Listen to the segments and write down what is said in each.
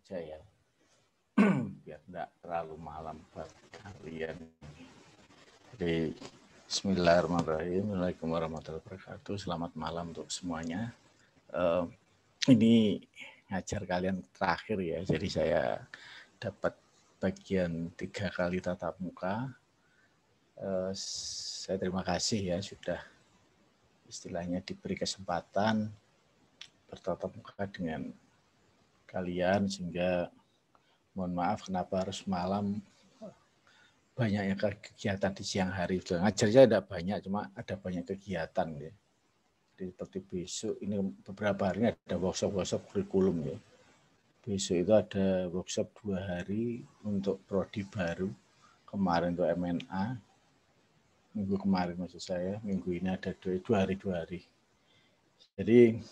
aja ya, biar tidak terlalu malam buat kalian. Jadi Bismillahirrahmanirrahim. Assalamualaikum warahmatullahi wabarakatuh. Selamat malam untuk semuanya. Ini ngajar kalian terakhir ya, jadi saya dapat bagian 3 kali tatap muka. Saya terima kasih ya sudah istilahnya diberi kesempatan bertatap muka dengan kalian, sehingga mohon maaf kenapa harus malam, banyaknya kegiatan di siang hari. Ngajarnya tidak banyak, cuma ada banyak kegiatan ya. Jadi seperti besok ini beberapa hari ada workshop kurikulum ya. Besok itu ada workshop 2 hari untuk prodi baru. Kemarin itu MNA, minggu kemarin maksud saya, minggu ini ada 2 hari. Jadi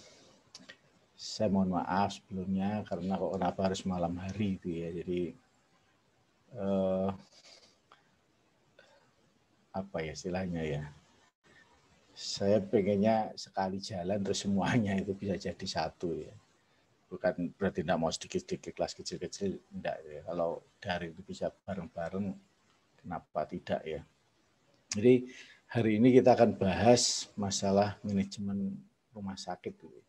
saya mohon maaf sebelumnya karena kok kenapa harus malam hari itu ya. Jadi apa ya istilahnya ya, saya pengennya sekali jalan terus semuanya itu bisa jadi satu ya. Bukan berarti tidak mau sedikit-sedikit kelas kecil-kecil, enggak ya. Kalau dari itu bisa bareng-bareng, kenapa tidak ya. Jadi hari ini kita akan bahas masalah manajemen rumah sakit.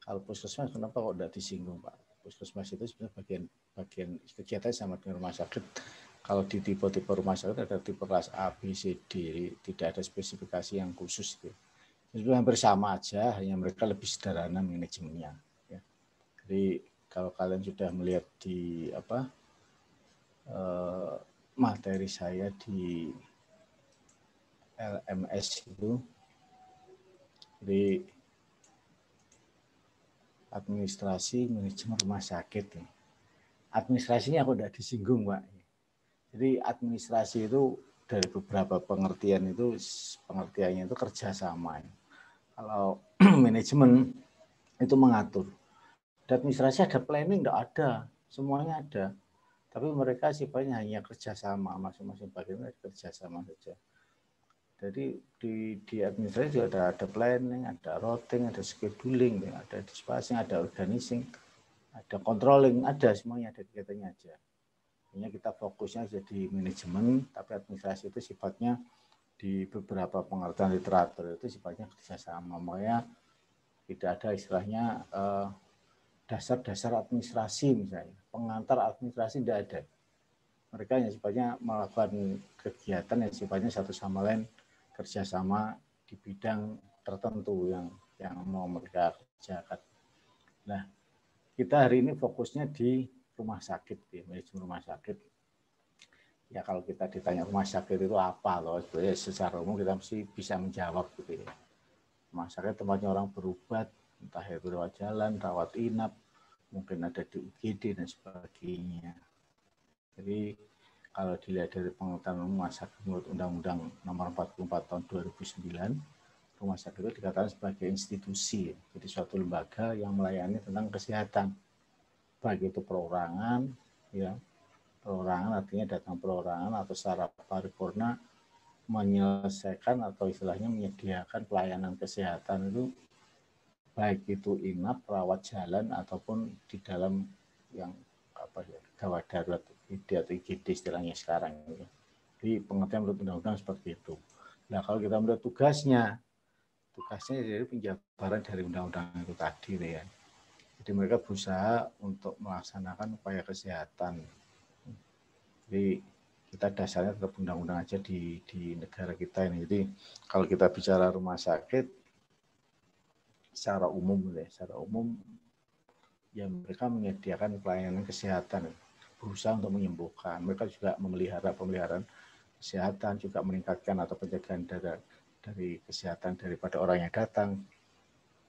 Kalau puskesmas kenapa kok tidak disinggung Pak? Puskesmas itu sebenarnya bagian kegiatan sama dengan rumah sakit. Kalau di tipe-tipe rumah sakit ada tipe kelas A, B, C, D, tidak ada spesifikasi yang khusus. Itu hampir sama aja, hanya mereka lebih sederhana manajemennya. Ya. Jadi kalau kalian sudah melihat di materi saya di LMS itu, jadi administrasi manajemen rumah sakit. Administrasinya aku tidak disinggung Pak. Jadi administrasi itu dari beberapa pengertian itu, pengertiannya itu kerjasama. Kalau manajemen itu mengatur. Di administrasi ada planning, tidak ada, semuanya ada. Tapi mereka sifatnya hanya kerjasama, masing-masing bagian kerjasama saja. Jadi di administrasi juga ada planning, ada routing, ada scheduling, ada dispatching, ada organizing, ada controlling, ada semuanya, ada kegiatannya aja. Hanya kita fokusnya jadi manajemen, tapi administrasi itu sifatnya di beberapa pengertian literatur itu sifatnya kerjasama. Makanya tidak ada istilahnya dasar-dasar administrasi misalnya, pengantar administrasi tidak ada. Mereka yang sifatnya melakukan kegiatan yang sifatnya satu sama lain kerjasama di bidang tertentu yang mau mereka kerjakan. Nah, kita hari ini fokusnya di rumah sakit, di manajemen rumah sakit. Ya kalau kita ditanya rumah sakit itu apa loh, sebenarnya secara umum kita mesti bisa menjawab gitu ya. Rumah sakit tempatnya orang berobat, entah itu rawat jalan, rawat inap, mungkin ada di UGD dan sebagainya. Jadi kalau dilihat dari pengertian rumah sakit menurut Undang-Undang Nomor 44 Tahun 2009, rumah sakit itu dikatakan sebagai institusi, jadi suatu lembaga yang melayani tentang kesehatan, baik itu perorangan, ya perorangan artinya datang perorangan atau secara paripurna menyelesaikan atau istilahnya menyediakan pelayanan kesehatan itu, baik itu inap, rawat jalan ataupun di dalam yang gawat darurat atau IGD istilahnya sekarang. Jadi pengertian menurut undang-undang seperti itu. Nah kalau kita melihat tugasnya dari penjabaran dari undang-undang itu tadi ya. Jadi mereka berusaha untuk melaksanakan upaya kesehatan. Jadi kita dasarnya tetap undang-undang aja di negara kita ini. Jadi kalau kita bicara rumah sakit secara umum ya mereka menyediakan pelayanan kesehatan, berusaha untuk menyembuhkan. Mereka juga memelihara pemeliharaan kesehatan, juga meningkatkan atau penjagaan dari kesehatan daripada orang yang datang.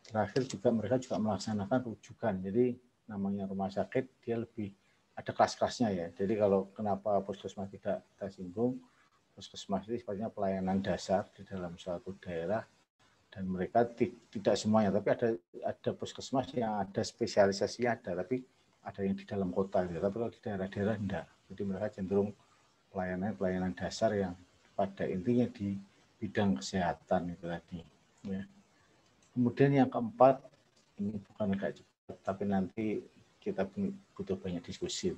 Terakhir juga mereka juga melaksanakan rujukan. Jadi namanya rumah sakit dia lebih ada kelas-kelasnya ya. Jadi kalau kenapa puskesmas tidak kita singgung, puskesmas itu sifatnya pelayanan dasar di dalam suatu daerah, dan mereka tidak semuanya, tapi ada puskesmas yang ada spesialisasinya ada, tapi ada yang di dalam kota gitu. Tapi kalau di daerah-daerah enggak. Jadi mereka cenderung pelayanan dasar yang pada intinya di bidang kesehatan itu tadi. Ya. Kemudian yang keempat, ini bukan agak cepat, tapi nanti kita butuh banyak diskusi.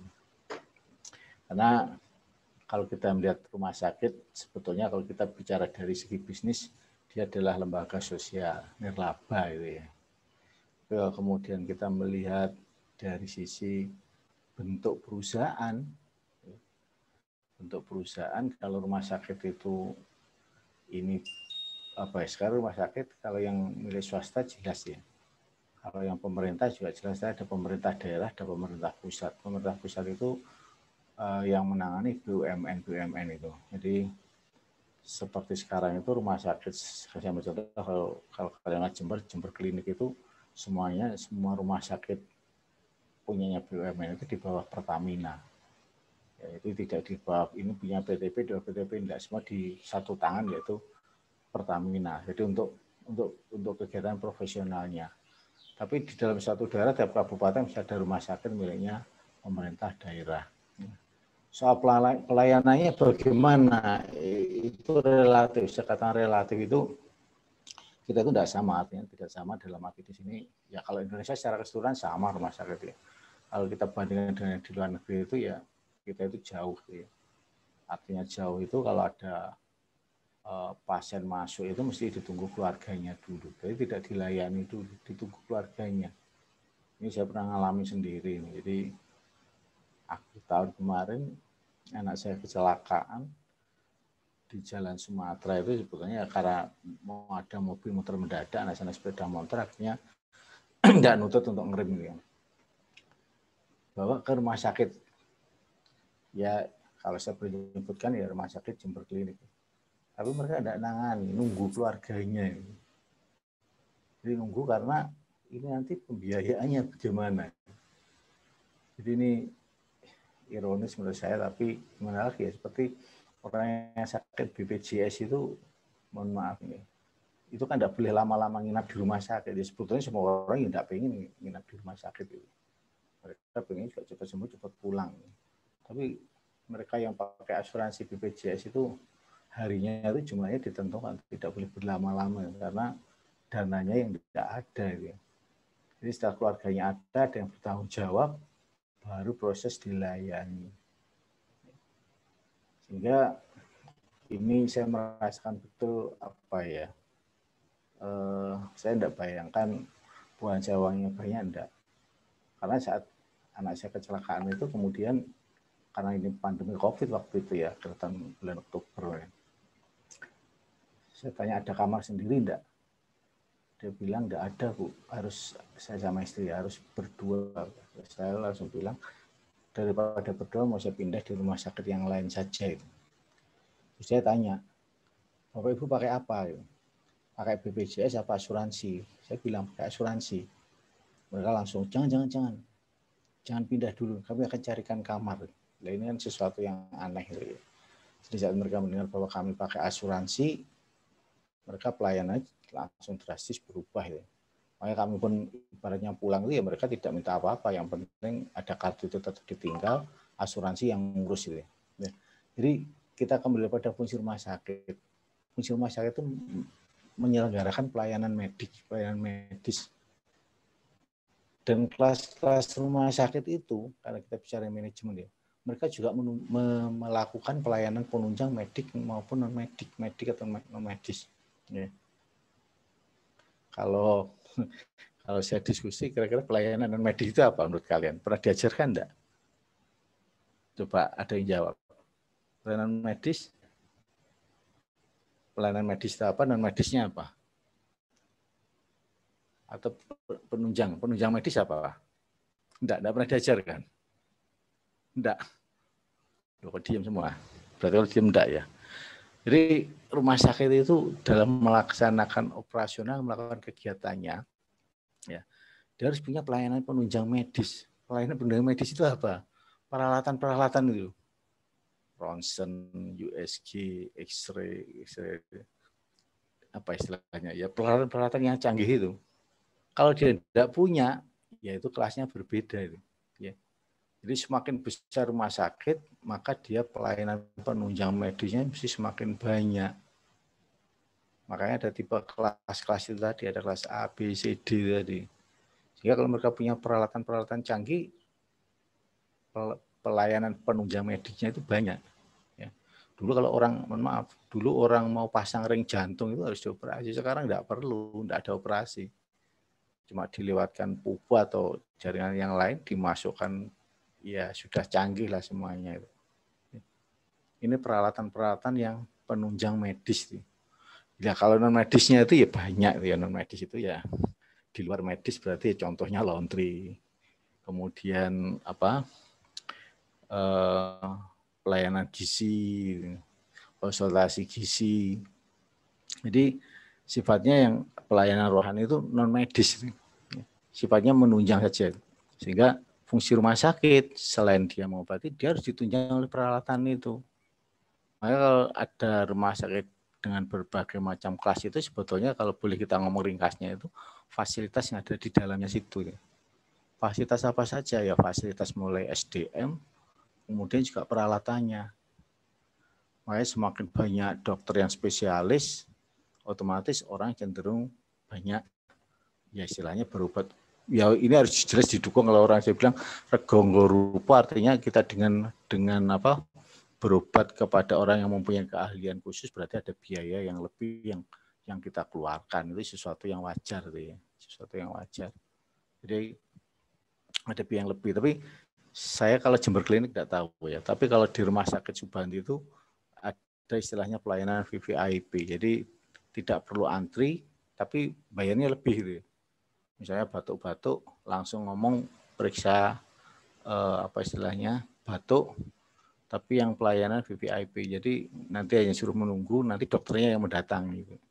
Karena kalau kita melihat rumah sakit, sebetulnya kalau kita bicara dari segi bisnis, dia adalah lembaga sosial, nirlaba itu ya. Kalau kemudian kita melihat dari sisi bentuk perusahaan, kalau rumah sakit itu ini apa ya, sekarang rumah sakit kalau yang milik swasta jelas ya. Kalau yang pemerintah juga jelas, ada pemerintah daerah, ada pemerintah pusat. Pemerintah pusat itu yang menangani BUMN itu. Jadi seperti sekarang itu rumah sakit, saya ambil contoh kalau kalian Jember Klinik itu semua rumah sakit punyanya BUMN itu di bawah Pertamina. Ya, itu tidak di bawah ini punya PTP, dua PTP, tidak, semua di satu tangan yaitu Pertamina. Jadi untuk kegiatan profesionalnya. Tapi di dalam satu daerah, tiap kabupaten bisa ada rumah sakit miliknya pemerintah daerah. Soal pelayanannya bagaimana, itu relatif. Saya katakan relatif itu, kita itu tidak sama, artinya tidak sama dalam arti di sini. Ya kalau Indonesia secara keseluruhan sama rumah sakit ya. Kalau kita bandingkan dengan di luar negeri itu ya, kita itu jauh. Ya. Artinya jauh itu kalau ada pasien masuk itu mesti ditunggu keluarganya dulu. Jadi tidak dilayani dulu, ditunggu keluarganya. Ini saya pernah ngalami sendiri. Jadi akhir tahun kemarin anak saya kecelakaan di Jalan Sumatera itu sebetulnya karena mau ada mobil motor mendadak, anak saya sepeda motor akhirnya tidak nutut untuk ngerem gitu. Bawa ke rumah sakit. Ya kalau saya boleh menyebutkan ya rumah sakit Jember Klinik. Tapi mereka tidak nangani, nunggu keluarganya. Jadi nunggu karena ini nanti pembiayaannya bagaimana. Jadi ini ironis menurut saya, tapi gimana lagi ya, seperti orang yang sakit BPJS itu, mohon maaf nih, itu kan tidak boleh lama-lama nginap di rumah sakit. Jadi sebetulnya semua orang yang tidak pengen nginap di rumah sakit itu. Mereka pengen juga cepat sembuh, cepat pulang. Tapi mereka yang pakai asuransi BPJS itu harinya itu jumlahnya ditentukan, tidak boleh berlama-lama karena dananya yang tidak ada. Gitu. Jadi setelah keluarganya ada yang bertanggung jawab, baru proses dilayani. Sehingga ini saya merasakan betul apa ya, saya tidak bayangkan bukan uangnya banyak, enggak. Karena saat anak saya kecelakaan itu kemudian, karena ini pandemi COVID waktu itu ya, kelihatan bulan Oktober ya. Saya tanya ada kamar sendiri enggak? Dia bilang enggak ada Bu, harus saya sama istri harus berdua. Saya langsung bilang daripada berdua mau saya pindah di rumah sakit yang lain saja itu. Terus saya tanya, Bapak Ibu pakai apa? Pakai BPJS apa asuransi? Saya bilang pakai asuransi. Mereka langsung jangan pindah dulu, kami akan carikan kamar. Nah, ini kan sesuatu yang aneh. Jadi saat mereka mendengar bahwa kami pakai asuransi, mereka pelayanannya langsung drastis berubah. Ya. Makanya kami pun ibaratnya pulang itu ya mereka tidak minta apa-apa. Yang penting ada kartu itu tetap ditinggal, asuransi yang ngurus itu. Ya. Jadi kita kembali pada fungsi rumah sakit. Fungsi rumah sakit itu menyelenggarakan pelayanan medis. Dan kelas-kelas rumah sakit itu, karena kita bicara manajemen ya, mereka juga melakukan pelayanan penunjang medik maupun non-medik, medik atau non-medis. Ya. Kalau saya diskusi, kira-kira pelayanan non-medis itu apa menurut kalian? Pernah diajarkan enggak? Coba ada yang jawab. Pelayanan medis itu apa? Non-medisnya apa? Atau penunjang medis apa? Enggak pernah diajarkan. Enggak. Loh, kok diam semua? Berarti kalau diam enggak ya. Jadi rumah sakit itu dalam melaksanakan operasional, melakukan kegiatannya, ya, dia harus punya pelayanan penunjang medis. Pelayanan penunjang medis itu apa? Peralatan-peralatan itu. Ronsen, USG, X-ray, apa istilahnya? Ya peralatan-peralatan yang canggih itu. Kalau dia tidak punya, ya itu kelasnya berbeda itu. Ya. Jadi semakin besar rumah sakit, maka dia pelayanan penunjang medisnya mesti semakin banyak. Makanya ada tipe kelas-kelas itu tadi, ada kelas A, B, C, D tadi. Sehingga kalau mereka punya peralatan-peralatan canggih, pelayanan penunjang medisnya itu banyak. Ya. Dulu kalau orang, mohon maaf, dulu orang mau pasang ring jantung itu harus dioperasi. Sekarang tidak perlu, tidak ada operasi. Cuma dilewatkan pupu atau jaringan yang lain, dimasukkan, ya sudah canggih lah semuanya. Ini peralatan-peralatan yang penunjang medis. Ya kalau non medisnya itu ya banyak ya, non medis itu ya di luar medis berarti contohnya laundry, kemudian apa pelayanan gizi, konsultasi gizi. Jadi sifatnya yang pelayanan rohani itu non medis, sifatnya menunjang saja. Sehingga fungsi rumah sakit selain dia mengobati, dia harus ditunjang oleh peralatan itu. Maka kalau ada rumah sakit dengan berbagai macam kelas itu sebetulnya kalau boleh kita ngomong ringkasnya itu fasilitas yang ada di dalamnya situ. Fasilitas apa saja ya? Fasilitas mulai SDM, kemudian juga peralatannya. Makanya semakin banyak dokter yang spesialis, otomatis orang cenderung banyak ya istilahnya berobat. Ya ini harus jelas didukung. Kalau orang saya bilang regonggo rupa artinya kita dengan apa? Berobat kepada orang yang mempunyai keahlian khusus berarti ada biaya yang lebih yang kita keluarkan, itu sesuatu yang wajar ya. Sesuatu yang wajar. Jadi ada biaya yang lebih, tapi saya kalau Jember Klinik tidak tahu ya, tapi kalau di Rumah Sakit Subandi itu ada istilahnya pelayanan VVIP. Jadi tidak perlu antri tapi bayarnya lebih gitu. Misalnya batuk-batuk langsung ngomong periksa apa istilahnya batuk, tapi yang pelayanan VVIP, jadi nanti hanya suruh menunggu, nanti dokternya yang mendatangi. Gitu.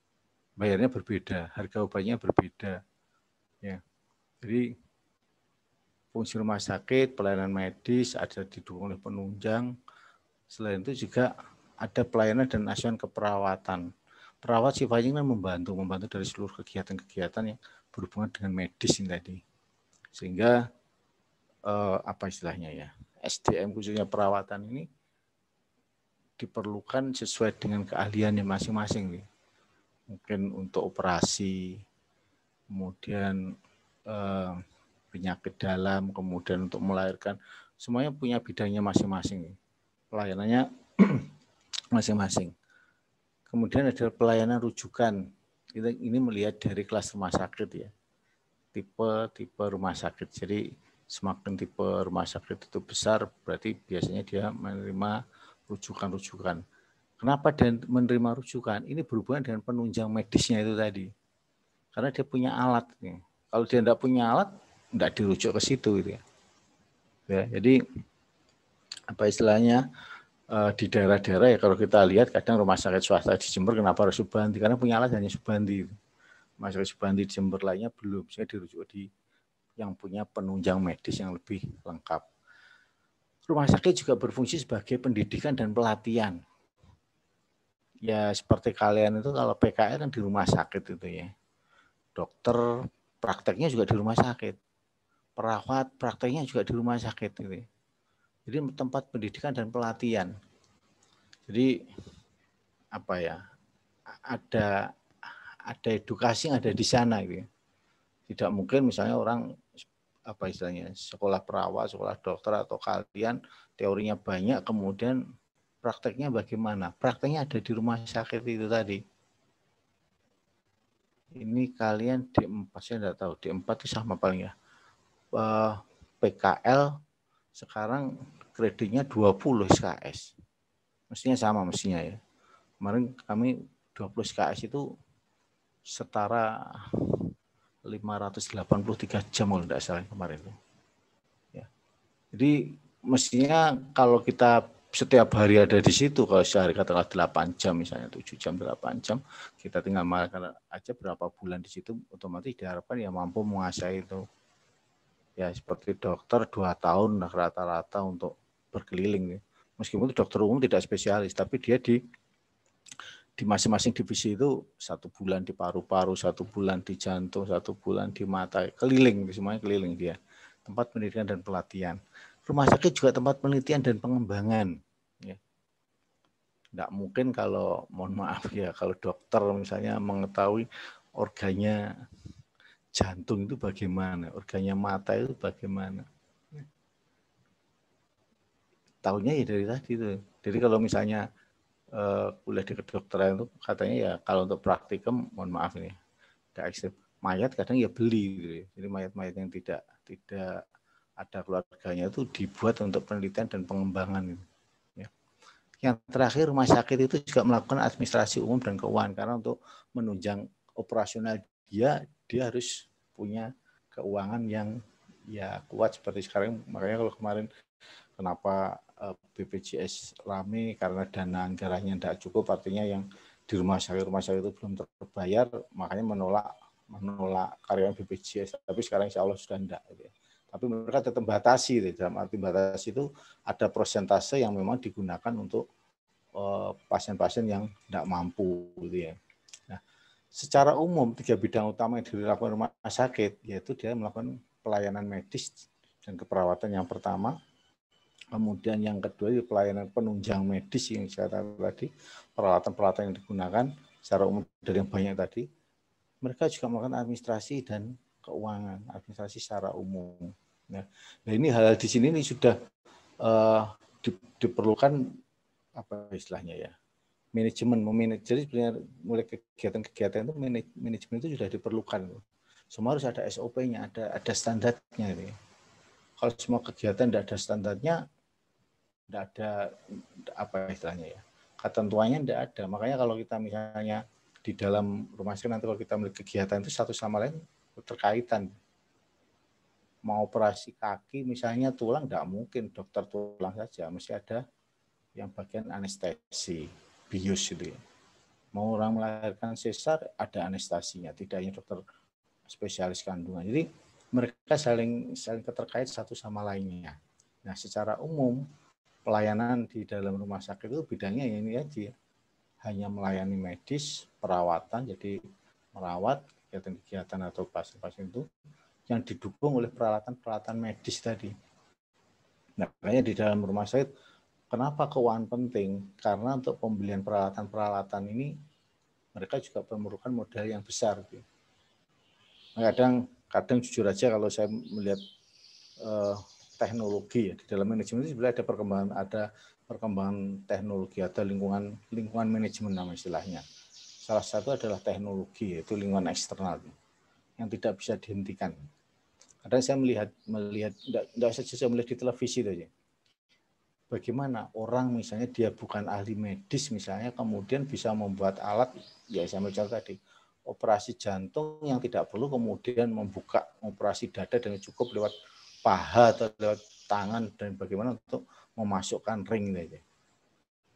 Bayarnya berbeda, harga obatnya berbeda. Ya, jadi fungsi rumah sakit, pelayanan medis ada didukung oleh penunjang. Selain itu juga ada pelayanan dan asuhan keperawatan. Perawat sifatnya membantu dari seluruh kegiatan-kegiatan yang berhubungan dengan medis ini tadi. Sehingga apa istilahnya ya, SDM khususnya perawatan ini diperlukan sesuai dengan keahliannya masing-masing. Mungkin untuk operasi, kemudian penyakit dalam, kemudian untuk melahirkan, semuanya punya bidangnya masing-masing. Pelayanannya masing-masing. Kemudian ada pelayanan rujukan. Ini melihat dari kelas rumah sakit ya. Tipe rumah sakit. Jadi semakin tipe rumah sakit itu besar, berarti biasanya dia menerima rujukan-rujukan. Kenapa dia menerima rujukan? Ini berhubungan dengan penunjang medisnya itu tadi. Karena dia punya alat. Kalau dia tidak punya alat, tidak dirujuk ke situ. Gitu ya. Jadi apa istilahnya di daerah-daerah ya kalau kita lihat kadang rumah sakit swasta di Jember kenapa harus Subandi? Karena punya alat hanya Subandi. Rumah sakit Subandi di Jember lainnya belum. Saya dirujuk di yang punya penunjang medis yang lebih lengkap. Rumah sakit juga berfungsi sebagai pendidikan dan pelatihan. Ya seperti kalian itu kalau PKL kan di rumah sakit itu ya. Dokter prakteknya juga di rumah sakit. Perawat prakteknya juga di rumah sakit itu. Jadi tempat pendidikan dan pelatihan. Jadi apa ya? Ada edukasi yang ada di sana gitu. Tidak mungkin misalnya orang apa istilahnya sekolah perawat, sekolah dokter atau kalian teorinya banyak kemudian prakteknya bagaimana? Prakteknya ada di rumah sakit itu tadi. Ini kalian D4, saya tidak tahu. D4 itu sama paling ya. PKL sekarang kreditnya 20 SKS. Mestinya sama mestinya ya. Kemarin kami 20 SKS itu setara 583 jam kalau tidak salah kemarin itu. Ya. Jadi mestinya kalau kita setiap hari ada di situ, kalau sehari katakanlah 8 jam misalnya, 7 jam, 8 jam, kita tinggal makan aja berapa bulan di situ, otomatis diharapkan ya mampu menguasai itu. Ya seperti dokter 2 tahun rata-rata untuk berkeliling. Meskipun itu dokter umum tidak spesialis, tapi dia di masing-masing divisi itu 1 bulan di paru-paru, 1 bulan di jantung, 1 bulan di mata, keliling, semuanya keliling dia. Tempat pendidikan dan pelatihan. Rumah sakit juga tempat penelitian dan pengembangan. Ya. Tidak mungkin kalau, mohon maaf ya, kalau dokter misalnya mengetahui organnya jantung itu bagaimana, organnya mata itu bagaimana. Tahunya ya dari tadi itu. Jadi kalau misalnya kuliah di kedokteran itu katanya ya kalau untuk praktikum, mohon maaf ini, tidak ekstrim. Mayat kadang ya beli gitu ya. Jadi mayat-mayat yang tidak ada keluarganya itu dibuat untuk penelitian dan pengembangan gitu. Ya. Yang terakhir rumah sakit itu juga melakukan administrasi umum dan keuangan karena untuk menunjang operasional dia harus punya keuangan yang ya kuat seperti sekarang. Makanya kalau kemarin kenapa BPJS rame karena dana anggarannya tidak cukup, artinya yang di rumah sakit itu belum terbayar, makanya menolak karyawan BPJS. Tapi sekarang insya Allah sudah tidak. Tapi mereka tetap batasi. Dalam arti batasi itu ada persentase yang memang digunakan untuk pasien-pasien yang tidak mampu. Gitu ya. Nah, secara umum 3 bidang utama yang dilakukan rumah sakit yaitu dia melakukan pelayanan medis dan keperawatan yang pertama. Kemudian yang kedua itu pelayanan penunjang medis yang saya katakan tadi, peralatan-peralatan yang digunakan secara umum dari yang banyak tadi. Mereka juga melakukan administrasi dan keuangan, administrasi secara umum. Nah ini hal-hal di sini ini sudah diperlukan apa istilahnya ya, manajemen, jadi sebenarnya mulai kegiatan-kegiatan itu manajemen itu sudah diperlukan. Semua harus ada SOP-nya, ada standarnya. Gitu. Kalau semua kegiatan tidak ada standarnya, tidak ada apa istilahnya ya, ketentuannya tidak ada. Makanya kalau kita misalnya di dalam rumah sakit nanti kalau kita melihat kegiatan itu satu sama lain terkaitan. Mau operasi kaki misalnya tulang, tidak mungkin dokter tulang saja, mesti ada yang bagian anestesi, bius itu ya. Mau orang melahirkan sesar ada anestesinya, tidak hanya dokter spesialis kandungan. Jadi mereka saling keterkait satu sama lainnya. Nah, secara umum pelayanan di dalam rumah sakit itu bidangnya ini aja, hanya melayani medis, perawatan, jadi merawat kegiatan-kegiatan atau pasien-pasien itu yang didukung oleh peralatan-peralatan medis tadi. Nah, makanya di dalam rumah sakit, kenapa keuangan penting? Karena untuk pembelian peralatan-peralatan ini mereka juga memerlukan modal yang besar. Kadang jujur aja kalau saya melihat teknologi ya, di dalam manajemen itu sebenarnya ada perkembangan teknologi, ada lingkungan manajemen nama istilahnya. Salah satu adalah teknologi, yaitu lingkungan eksternal yang tidak bisa dihentikan. Kadang saya melihat tidak saja saya melihat di televisi itu aja. Bagaimana orang misalnya dia bukan ahli medis misalnya kemudian bisa membuat alat, ya saya bicara tadi, operasi jantung yang tidak perlu kemudian membuka operasi dada dengan cukup lewat paha atau lewat tangan, dan bagaimana untuk memasukkan ring aja.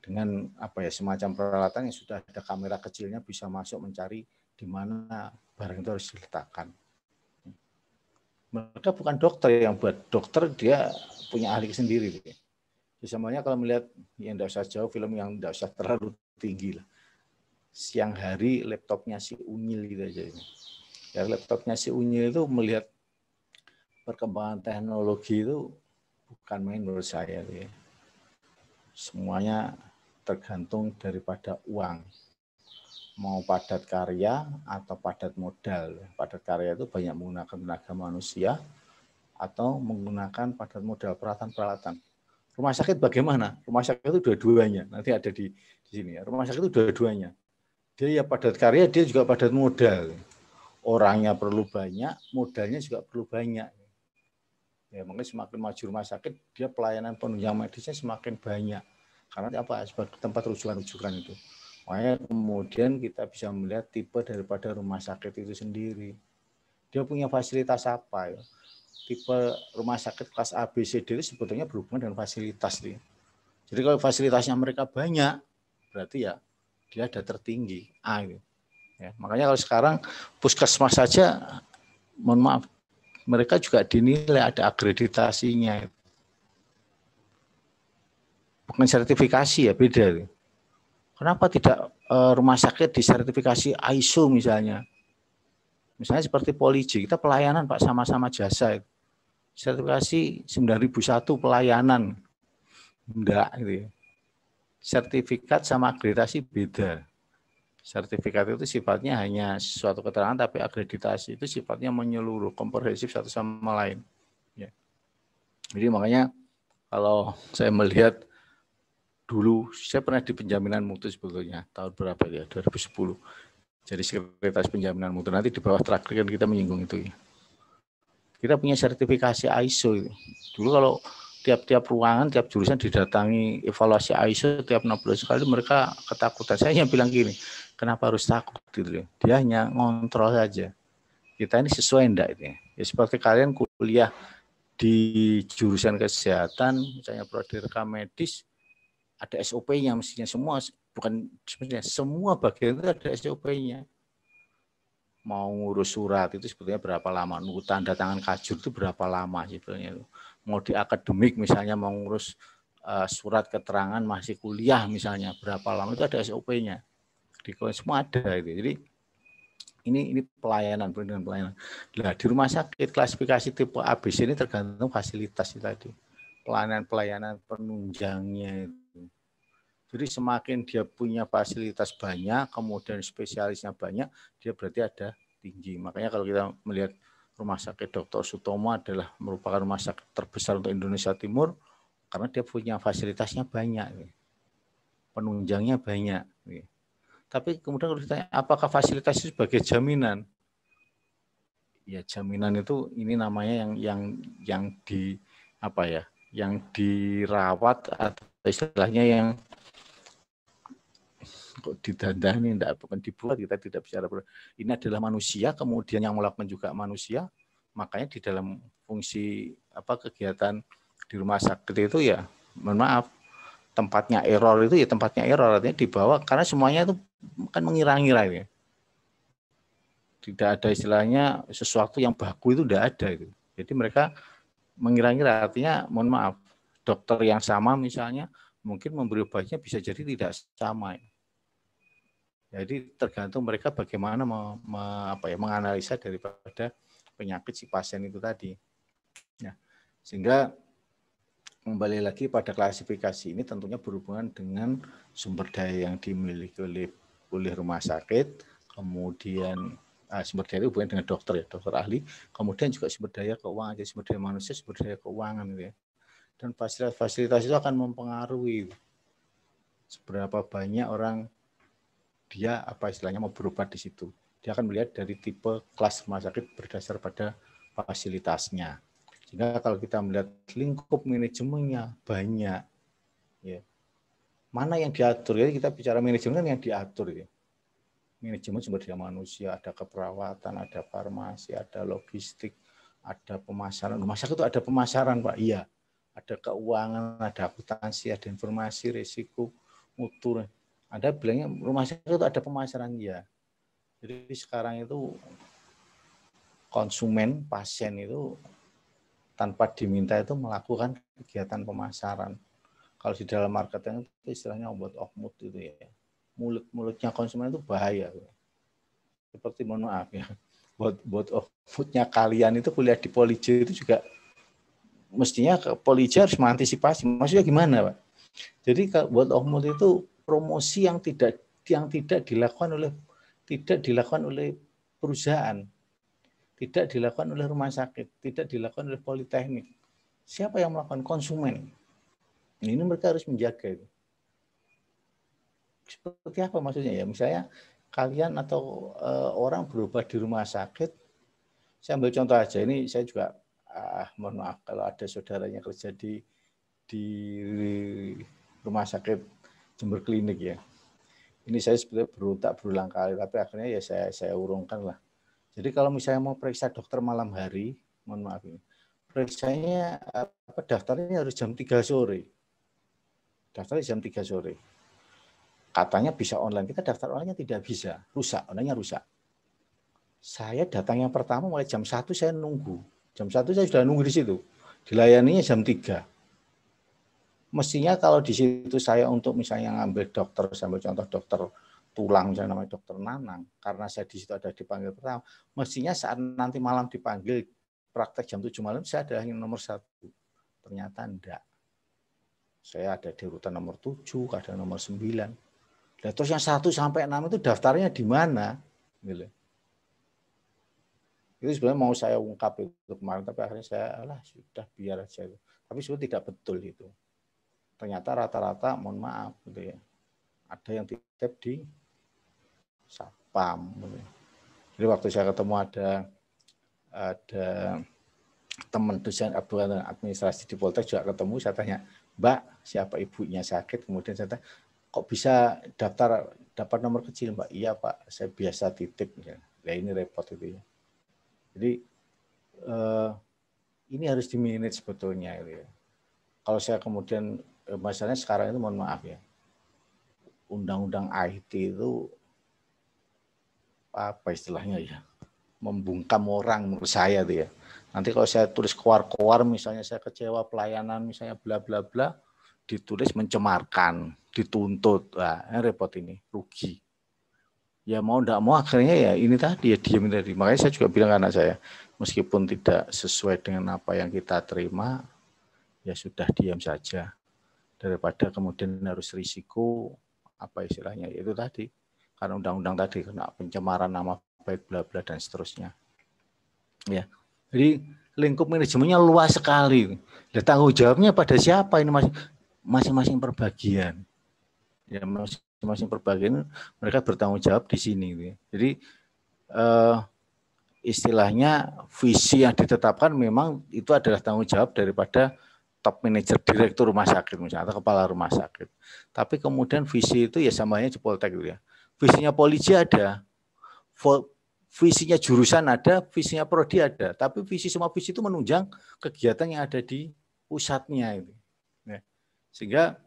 Dengan apa ya, semacam peralatan yang sudah ada kamera kecilnya bisa masuk mencari di mana barang itu harus diletakkan. Mereka bukan dokter yang buat, dokter dia punya ahli sendiri. Semuanya kalau melihat yang tidak usah jauh, film yang tidak usah terlalu tinggi lah. Siang hari laptopnya si Unyil gitu aja. Ya, laptopnya si Unyil itu melihat perkembangan teknologi itu bukan main menurut saya. Ya. Semuanya tergantung daripada uang. Mau padat karya atau padat modal. Padat karya itu banyak menggunakan tenaga manusia atau menggunakan padat modal peralatan-peralatan. Rumah sakit bagaimana? Rumah sakit itu dua-duanya. Nanti ada di sini ya. Rumah sakit itu dua-duanya. Dia ya padat karya, dia juga padat modal. Orangnya perlu banyak, modalnya juga perlu banyak. Ya, makanya semakin maju rumah sakit, dia pelayanan penunjang medisnya semakin banyak. Karena apa? Sebagai tempat rujukan-rujukan itu. Makanya kemudian kita bisa melihat tipe daripada rumah sakit itu sendiri. Dia punya fasilitas apa ya? Tipe rumah sakit kelas A, B, C, D itu sebetulnya berhubungan dengan fasilitas. Nih. Jadi kalau fasilitasnya mereka banyak, berarti ya dia ada tertinggi A. Gitu. Ya, makanya kalau sekarang puskesmas saja, mohon maaf, mereka juga dinilai ada akreditasinya. Bukan sertifikasi ya, beda. Kenapa tidak rumah sakit disertifikasi ISO misalnya? Misalnya seperti Poliji, kita pelayanan Pak sama-sama jasa. Sertifikasi 9001 pelayanan. Enggak gitu ya. Sertifikat sama akreditasi beda. Sertifikat itu sifatnya hanya suatu keterangan, tapi akreditasi itu sifatnya menyeluruh, komprehensif satu sama lain. Ya. Jadi makanya kalau saya melihat dulu, saya pernah di penjaminan mutu sebetulnya, tahun berapa ya, 2010. Jadi sekretaris penjaminan mutu, nanti di bawah terakhir kan kita menyinggung itu ya. Kita punya sertifikasi ISO itu. Dulu kalau tiap-tiap ruangan, tiap jurusan didatangi evaluasi ISO tiap 6 bulan sekali, mereka ketakutan. Saya hanya bilang gini, kenapa harus takut gitu ya? Dia hanya ngontrol saja. Kita ini sesuai enggak itu ya? Ya seperti kalian kuliah di jurusan kesehatan, misalnya prodi rekam medis, ada SOP-nya mestinya semua, bukan sebenarnya semua bagian itu ada SOP-nya. Mau ngurus surat itu sebetulnya berapa lama, nunggu tanda tangan kajur itu berapa lama sebetulnya. Mau di akademik misalnya mau ngurus surat keterangan masih kuliah misalnya berapa lama, itu ada SOP-nya. Di semua ada itu. Jadi ini pelayanan, perlindungan pelayanan. Nah, di rumah sakit klasifikasi tipe ABC ini tergantung fasilitas itu tadi. Pelayanan penunjangnya itu. Jadi semakin dia punya fasilitas banyak, kemudian spesialisnya banyak, dia berarti ada tinggi. Makanya kalau kita melihat Rumah Sakit Dr. Sutomo adalah merupakan rumah sakit terbesar untuk Indonesia Timur, karena dia punya fasilitasnya banyak, penunjangnya banyak. Tapi kemudian kalau ditanya, apakah fasilitas itu sebagai jaminan? Ya jaminan itu ini namanya yang di apa ya? Yang dirawat atau istilahnya yang kok didandani, enggak, bukan dibuat, kita tidak bicara. Ini adalah manusia, kemudian yang melakukan juga manusia, makanya di dalam fungsi kegiatan di rumah sakit itu ya, mohon maaf, tempatnya error itu ya tempatnya error, artinya dibawa, karena semuanya itu kan mengira-ngira ya. Tidak ada istilahnya sesuatu yang baku itu tidak ada itu. Jadi mereka mengira-ngira, artinya mohon maaf, dokter yang sama misalnya mungkin memberi obatnya bisa jadi tidak sama. Jadi tergantung mereka bagaimana menganalisa daripada penyakit si pasien itu tadi. Nah, sehingga kembali lagi pada klasifikasi ini tentunya berhubungan dengan sumber daya yang dimiliki oleh rumah sakit, kemudian sumber daya itu hubungan dengan dokter ya, dokter ahli, kemudian juga sumber daya keuangan, jadi sumber daya manusia, sumber daya keuangan gitu ya. Dan fasilitas itu akan mempengaruhi seberapa banyak orang dia istilahnya mau berobat di situ. Dia akan melihat dari tipe kelas rumah sakit berdasar pada fasilitasnya. Sehingga kalau kita melihat lingkup manajemennya banyak, ya. Mana yang diatur? Ya kita bicara manajemen yang diatur ya. Manajemen sumber daya manusia, ada keperawatan, ada farmasi, ada logistik, ada pemasaran. Rumah sakit itu ada pemasaran, Pak. Iya. Ada keuangan, ada akuntansi, ada informasi, risiko, mutu. Ada bilangnya rumah sakit itu ada pemasaran ya. Jadi sekarang itu konsumen, pasien itu tanpa diminta itu melakukan kegiatan pemasaran. Kalau di dalam marketing itu istilahnya word of mouth itu ya. Mulut-mulutnya konsumen itu bahaya. Seperti mohon maaf ya. Word of mouth-nya kalian itu kuliah di Polija itu juga mestinya Polija harus mengantisipasi. Maksudnya gimana, Pak? Jadi word of mouth itu promosi yang tidak dilakukan oleh perusahaan, tidak dilakukan oleh rumah sakit, tidak dilakukan oleh politeknik. Siapa yang melakukan? Konsumen. Ini mereka harus menjaga itu. Seperti apa maksudnya ya? Misalnya kalian atau orang berobat di rumah sakit, saya ambil contoh aja. Ini saya juga mohon maaf kalau ada saudaranya kerja di rumah sakit Jember Klinik ya. Ini saya sebetulnya berulang kali, tapi akhirnya ya saya urungkan lah. Jadi kalau misalnya mau periksa dokter malam hari, mohon maaf ini, periksanya daftarnya harus jam 3 sore. Daftarnya jam 3 sore. Katanya bisa online, kita daftar online-nya tidak bisa, rusak, online-nya rusak. Saya datang yang pertama mulai jam 1 saya nunggu. Jam 1 saya sudah nunggu di situ. Dilayaninya jam 3. Mestinya kalau di situ saya untuk misalnya ngambil dokter, sambil contoh dokter tulang, misalnya namanya dokter Nanang, karena saya di situ ada dipanggil pertama, mestinya saat nanti malam dipanggil praktek jam 7 malam, saya adalah yang nomor 1. Ternyata enggak. Saya ada di urutan nomor 7, kadang nomor 9. Nah, terus yang 1 sampai 6 itu daftarnya di mana? Gitu. Itu sebenarnya mau saya ungkap itu kemarin, tapi akhirnya saya sudah biar aja itu. Tapi sebenarnya tidak betul itu. Ternyata rata-rata, mohon maaf, gitu ya, ada yang titip di Satpam. Gitu. Jadi waktu saya ketemu ada teman dosen administrasi di Poltek juga ketemu, saya tanya, Mbak, siapa ibunya sakit? Kemudian saya tanya, kok bisa dapat nomor kecil, Mbak? Iya, Pak, saya biasa titip. Ya, ini repot itu ya. Jadi ini harus di-manage sebetulnya. Gitu ya. Kalau saya kemudian, masalahnya sekarang itu mohon maaf ya, undang-undang IT itu apa istilahnya ya, membungkam orang menurut saya tuh ya. Nanti kalau saya tulis keluar-keluar, misalnya saya kecewa pelayanan, misalnya bla bla bla, ditulis mencemarkan, dituntut, repot ini, rugi. Ya mau enggak mau akhirnya ya ini tadi ya diam tadi. Makanya saya juga bilang ke anak saya, meskipun tidak sesuai dengan apa yang kita terima, ya sudah diam saja. Daripada kemudian harus risiko, apa istilahnya, itu tadi. Karena undang-undang tadi, kena pencemaran nama baik bla bla dan seterusnya. Ya. Jadi lingkup manajemennya luas sekali. Dan tanggung jawabnya pada siapa ini masing-masing perbagian. Ya masing-masing perbagian mereka bertanggung jawab di sini. Jadi istilahnya visi yang ditetapkan memang itu adalah tanggung jawab daripada top manajer direktur rumah sakit misalnya atau kepala rumah sakit. Tapi kemudian visi itu ya samanya di Poltek gitu ya. Visinya polisi ada, visinya jurusan ada, visinya prodi ada. Tapi semua visi itu menunjang kegiatan yang ada di pusatnya itu. Ya. Sehingga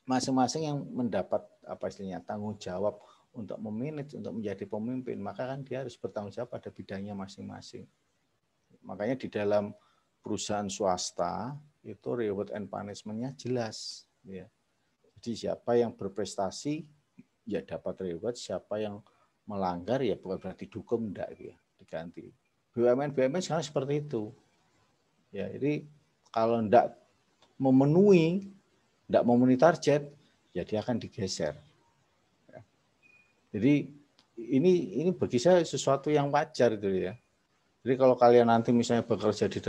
masing-masing yang mendapat apa istilahnya tanggung jawab untuk memanage, untuk menjadi pemimpin, maka kan dia harus bertanggung jawab pada bidangnya masing-masing. Makanya di dalam perusahaan swasta itu reward and punishment-nya jelas. Ya. Jadi siapa yang berprestasi ya dapat reward, siapa yang melanggar ya bukan berarti dihukum, enggak ya, diganti. BUMN sekarang seperti itu. Ya, jadi kalau enggak memenuhi target, ya dia akan digeser. Ya. Jadi ini bagi saya sesuatu yang wajar itu ya. Jadi kalau kalian nanti misalnya bekerja di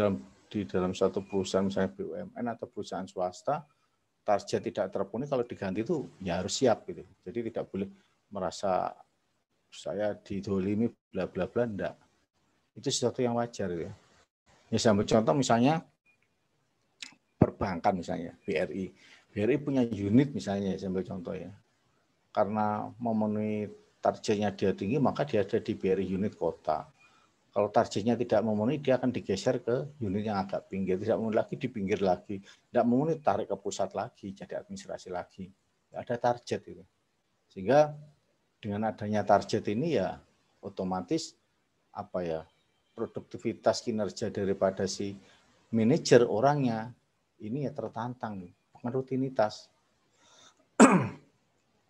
dalam satu perusahaan misalnya BUMN atau perusahaan swasta, target tidak terpenuhi, kalau diganti itu ya harus siap gitu. Jadi tidak boleh merasa saya didolimi bla bla bla, enggak. Itu sesuatu yang wajar ya. Ya saya ambil contoh misalnya perbankan misalnya BRI. BRI punya unit misalnya, saya ambil contoh ya. Karena memenuhi targetnya dia tinggi, maka dia ada di BRI unit kota. Kalau targetnya tidak memenuhi, dia akan digeser ke unit yang agak pinggir. Tidak memenuhi lagi, di pinggir lagi. Tidak memenuhi, tarik ke pusat lagi, jadi administrasi lagi. Ada target itu. Sehingga dengan adanya target ini ya otomatis apa ya, produktivitas kinerja daripada si manajer orangnya ini ya tertantang, bukan rutinitas.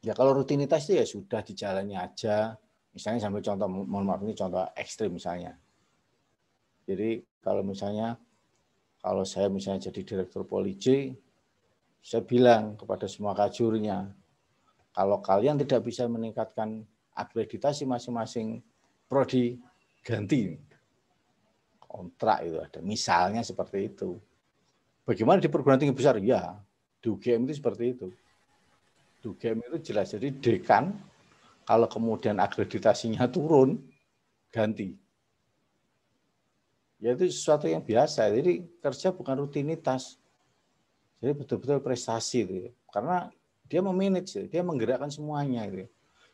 Ya kalau rutinitas itu ya sudah dijalani aja. Misalnya sampai contoh, mohon maaf ini contoh ekstrim misalnya. Jadi kalau saya misalnya jadi direktur polisi, saya bilang kepada semua kajurnya, kalau kalian tidak bisa meningkatkan akreditasi masing-masing prodi, ganti kontrak itu ada. Misalnya seperti itu. Bagaimana di perguruan tinggi besar? Ya, di UGM itu seperti itu. Di UGM itu jelas. Jadi dekan, kalau kemudian akreditasinya turun, ganti. Ya itu sesuatu yang biasa. Jadi kerja bukan rutinitas. Jadi betul-betul prestasi itu. Karena dia memanage, dia menggerakkan semuanya. Gitu.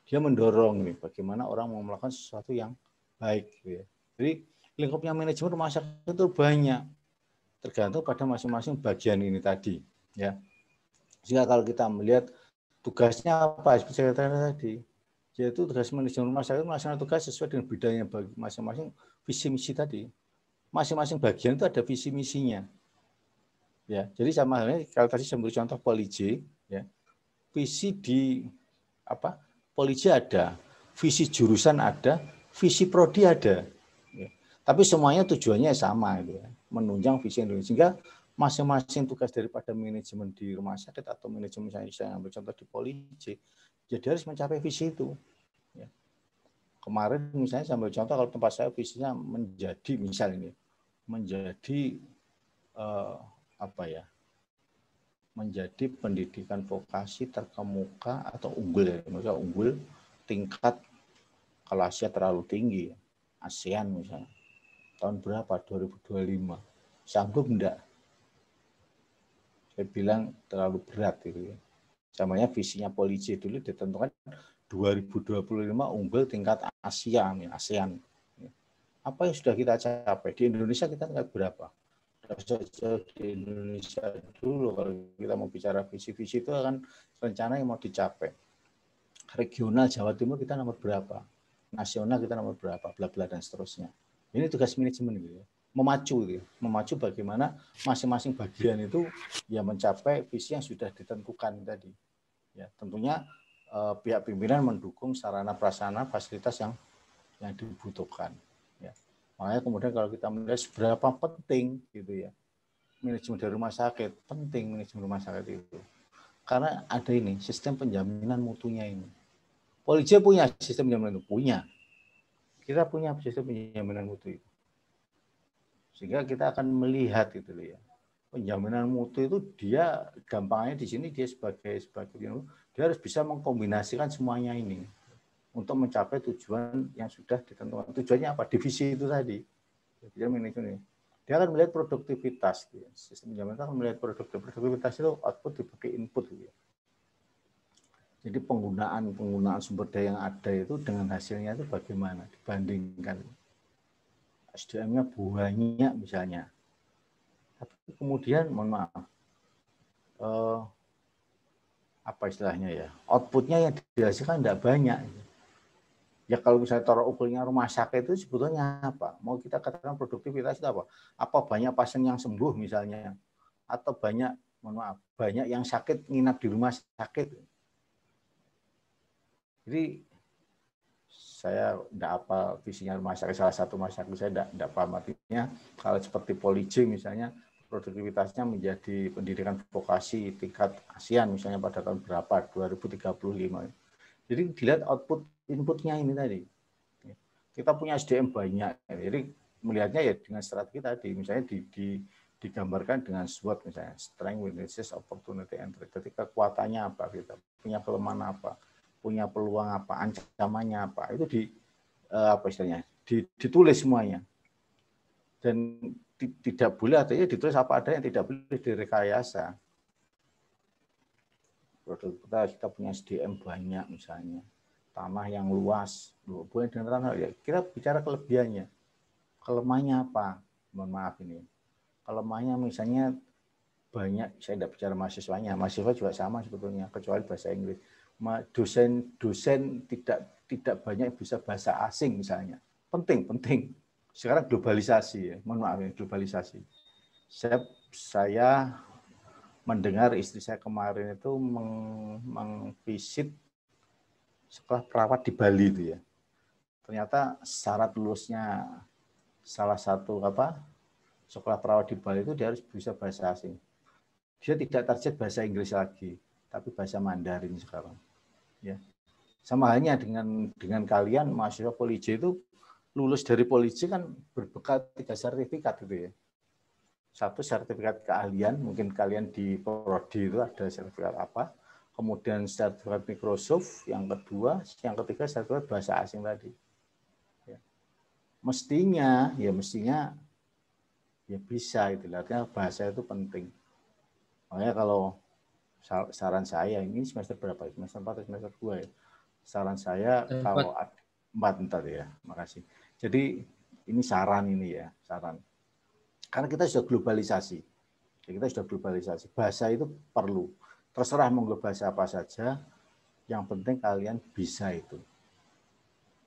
Dia mendorong nih, bagaimana orang mau melakukan sesuatu yang baik. Gitu. Jadi lingkupnya manajemen rumah sakit itu banyak. Tergantung pada masing-masing bagian ini tadi. Ya. Sehingga kalau kita melihat tugasnya apa, seperti saya katakan tadi, yaitu tugas manajemen rumah sakit melaksanakan tugas sesuai dengan bidangnya masing-masing, visi misi tadi. Masing-masing bagian itu ada visi misinya. Ya, jadi sama halnya kalau tadi saya beri contoh Poliji, ya, visi di Poliji ada, visi jurusan ada, visi prodi ada. Ya. Tapi semuanya tujuannya sama, gitu ya, menunjang visi Indonesia. Sehingga masing-masing tugas daripada manajemen di rumah sakit atau manajemen saya ambil contoh di Poliji Jadi harus mencapai visi itu. Ya. Kemarin misalnya sambil contoh kalau tempat saya visinya menjadi misal ini menjadi apa ya? Menjadi pendidikan vokasi terkemuka atau unggul ya, misalnya unggul tingkat kalau Asia terlalu tinggi, ASEAN misalnya tahun berapa 2025 sanggup enggak? Saya bilang terlalu berat itu ya. Samanya visinya polisi dulu ditentukan 2025 unggul tingkat Asia, ASEAN. Apa yang sudah kita capai? Di Indonesia kita tingkat berapa? Di Indonesia dulu kalau kita mau bicara visi-visi itu kan rencana yang mau dicapai. Regional Jawa Timur kita nomor berapa? Nasional kita nomor berapa? Bla bla dan seterusnya. Ini tugas manajemen gitu ya. Memacu bagaimana masing-masing bagian itu ya mencapai visi yang sudah ditentukan tadi. Ya, tentunya pihak pimpinan mendukung sarana prasarana fasilitas yang dibutuhkan. Ya. Makanya kemudian kalau kita melihat seberapa penting gitu ya manajemen dari rumah sakit, penting manajemen rumah sakit itu. Karena ada ini sistem penjaminan mutunya ini. Polisi punya sistem penjaminan mutu, punya. Kita punya sistem penjaminan mutu itu. Sehingga kita akan melihat gitu loh ya. Penjaminan mutu itu dia gampangnya di sini dia sebagai dia harus bisa mengkombinasikan semuanya ini untuk mencapai tujuan yang sudah ditentukan. Tujuannya apa? Divisi itu tadi. Dia manajemen. Dia akan melihat produktivitas. Sistem penjaminan akan melihat produktivitas itu output dibagi input. Jadi penggunaan sumber daya yang ada itu dengan hasilnya itu bagaimana dibandingkan. SDM-nya banyak misalnya. Tapi kemudian mohon maaf. Apa istilahnya ya? Outputnya yang dihasilkan tidak banyak. Ya kalau misalnya tolak ukurnya rumah sakit itu sebetulnya apa? Mau kita katakan produktivitas itu apa? Apa banyak pasien yang sembuh misalnya? Atau banyak, mohon maaf, banyak yang sakit nginap di rumah sakit? Jadi saya tidak apa visinya rumah sakit, salah satu rumah sakit saya tidak paham artinya. Kalau seperti Polisi misalnya, produktivitasnya menjadi pendidikan vokasi tingkat ASEAN misalnya pada tahun berapa? 2035. Jadi dilihat output inputnya ini tadi. Kita punya SDM banyak, jadi melihatnya ya dengan strategi tadi, misalnya digambarkan dengan SWOT misalnya, strength, weaknesses, opportunity, and threat. Jadi kekuatannya apa kita, punya kelemahan apa, punya peluang apa, ancamannya apa, itu apa istilahnya, ditulis semuanya. Dan tidak boleh artinya ditulis apa ada yang tidak boleh direkayasa. Kita punya SDM banyak misalnya, tanah yang luas, boleh dengan tanah ya. Kita bicara kelebihannya, kelemahannya apa? Mohon maaf ini, kelemahannya misalnya banyak. Saya tidak bicara mahasiswa juga sama sebetulnya, kecuali bahasa Inggris. Dosen tidak banyak bisa bahasa asing misalnya. Penting. Sekarang globalisasi ya, mohon maaf ini globalisasi. Saya mendengar istri saya kemarin itu mengvisit sekolah perawat di Bali itu ya. Ternyata syarat lulusnya salah satu sekolah perawat di Bali itu dia harus bisa bahasa asing. Dia tidak target bahasa Inggris lagi, tapi bahasa Mandarin sekarang. Ya. Sama halnya dengan kalian mahasiswa Polisi itu lulus dari Polisi kan berbekal 3 sertifikat gitu ya. Satu sertifikat keahlian, mungkin kalian di prodi itu ada sertifikat apa, kemudian sertifikat Microsoft, yang ketiga sertifikat bahasa asing tadi. Ya. Mestinya ya bisa itu, artinya bahasa itu penting. Makanya kalau saran saya ini semester berapa? Semester 4 atau semester 2 ya. Saran saya kalau 4 ntar ya, makasih. Jadi ini saran. Karena kita sudah globalisasi. Bahasa itu perlu. Terserah mau bahasa apa saja, yang penting kalian bisa itu.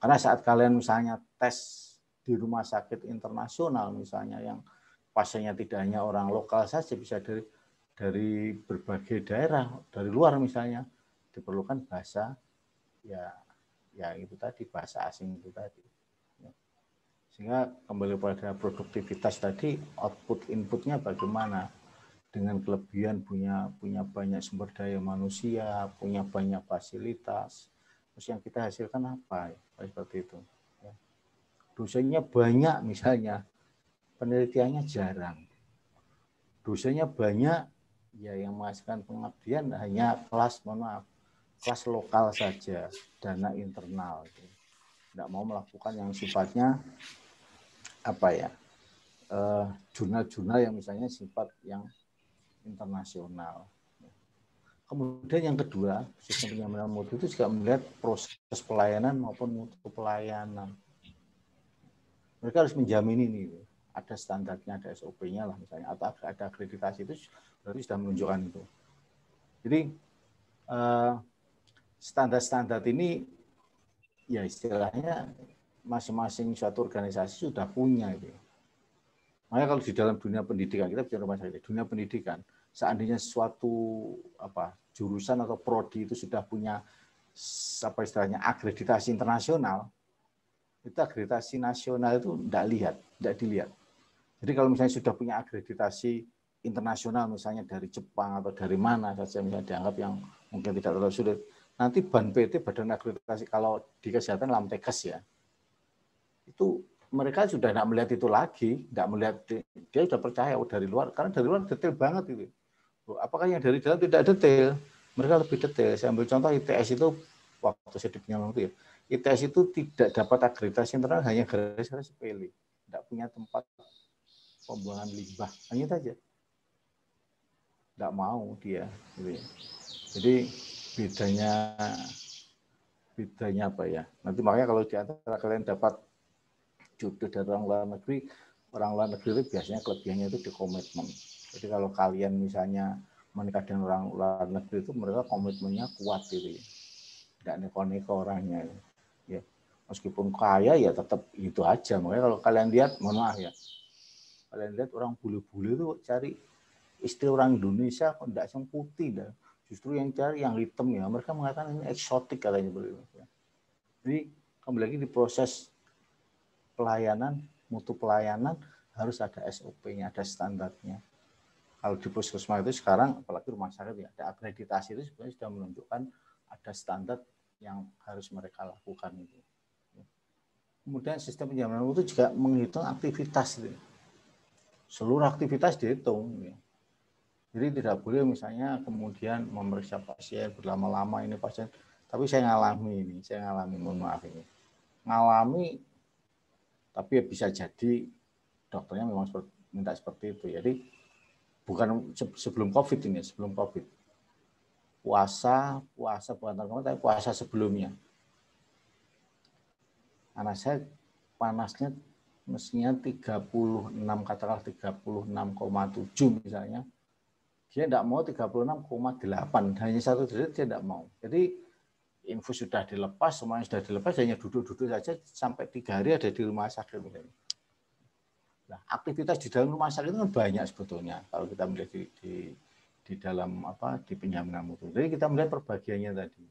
Karena saat kalian misalnya tes di rumah sakit internasional misalnya yang pasiennya tidak hanya orang lokal saja, bisa dari berbagai daerah, dari luar misalnya, diperlukan bahasa ya itu tadi, bahasa asing itu tadi. Sehingga kembali pada produktivitas tadi, output inputnya bagaimana. dengan kelebihan punya banyak sumber daya manusia, punya banyak fasilitas. Terus yang kita hasilkan apa? Ya, seperti itu. Ya. Dosanya banyak misalnya, penelitiannya jarang. Dosanya banyak, ya yang menghasilkan pengabdian hanya kelas, mohon maaf, kelas lokal saja, dana internal. Tidak mau melakukan yang sifatnya apa ya, jurnal-jurnal yang misalnya sifat yang internasional. Kemudian yang kedua, sistem penyamaran mutu itu juga melihat proses pelayanan maupun mutu pelayanan. Mereka harus menjamin ini, ada standarnya, ada SOP-nya lah misalnya, atau ada akreditasi, itu berarti sudah menunjukkan itu. Jadi standar-standar ini ya istilahnya masing-masing suatu organisasi sudah punya itu. Makanya kalau di dalam dunia pendidikan, kita bicara rumah sakit, dunia pendidikan, seandainya suatu jurusan atau prodi itu sudah punya apa istilahnya akreditasi internasional, itu akreditasi nasional itu tidak dilihat. Jadi kalau misalnya sudah punya akreditasi internasional, misalnya dari Jepang atau dari mana saja, misalnya dianggap yang mungkin tidak terlalu sulit, nanti BAN-PT, Badan Akreditasi, kalau di kesehatan LAMTEKES ya, itu mereka sudah tidak melihat itu lagi, tidak melihat, dia sudah percaya dari luar, karena dari luar detail banget itu. Apakah yang dari dalam tidak detail? Mereka lebih detail. Saya ambil contoh ITS itu, waktu saya di penyelenggaraan itu ya, ITS itu tidak dapat akreditasi internal hanya gara-gara sepele, tidak punya tempat pembuangan limbah, hanya itu saja. Tidak mau dia. Jadi bedanya apa ya? Nanti makanya kalau di antara kalian dapat jodoh dari orang luar negeri itu biasanya kelebihannya itu di komitmen. Jadi kalau kalian misalnya menikah dengan orang luar negeri itu mereka komitmennya kuat gitu ya. Tidak neko-neko orangnya. Ya. Meskipun kaya ya tetap itu aja. Makanya kalau kalian lihat, mohon maaf ya, kalian lihat orang bule-bule itu cari istri orang Indonesia kok tidak yang putih dah. Justru yang cari yang hitam ya. Mereka mengatakan ini eksotik katanya. Jadi kembali lagi di proses pelayanan, mutu pelayanan harus ada SOP-nya, ada standarnya. Kalau di puskesmas itu sekarang, apalagi rumah sakit ya, ada akreditasi itu sebenarnya sudah menunjukkan ada standar yang harus mereka lakukan itu. Kemudian sistem penjaminan mutu juga menghitung aktivitas itu. Seluruh aktivitas dihitung. Jadi tidak boleh misalnya kemudian memeriksa pasien berlama-lama ini pasien. Tapi saya ngalami, mohon maaf ini. Ngalami, tapi ya bisa jadi dokternya memang minta seperti itu. Jadi bukan sebelum COVID ini, sebelum COVID. Puasa bukan tahun, tapi puasa sebelumnya. Anak saya panasnya mestinya 36, katakanlah 36,7 misalnya. Dia tidak mau 36,8, hanya 1 derajat dia tidak mau. Jadi infus sudah dilepas, semuanya sudah dilepas, hanya duduk-duduk saja sampai 3 hari ada di rumah sakit. Nah, aktivitas di dalam rumah sakit itu kan banyak sebetulnya kalau kita melihat di dalam di penjaminan mutu. Jadi kita melihat perbagiannya tadi.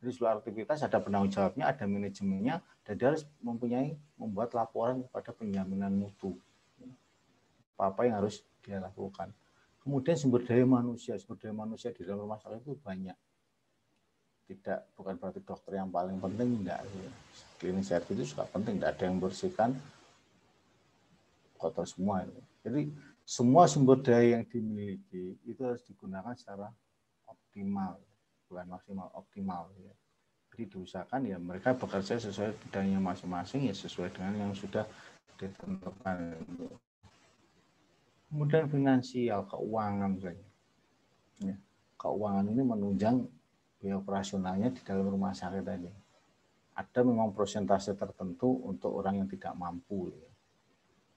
Jadi seluruh aktivitas ada penanggung jawabnya, ada manajemennya, dan dia harus membuat laporan kepada penjaminan mutu. Apa yang harus dia lakukan. Kemudian sumber daya manusia di dalam rumah sakit itu banyak. Bukan berarti dokter yang paling penting, enggak. Cleaning service itu juga penting, tidak ada yang bersihkan kotor semua. Jadi semua sumber daya yang dimiliki itu harus digunakan secara optimal, bukan maksimal, optimal. Ya. Jadi diusahakan ya mereka bekerja sesuai bidangnya masing-masing, ya sesuai dengan yang sudah ditentukan. Kemudian finansial, keuangan misalnya. Ya, keuangan ini menunjang biaya operasionalnya di dalam rumah sakit tadi. Ada memang persentase tertentu untuk orang yang tidak mampu. Ya.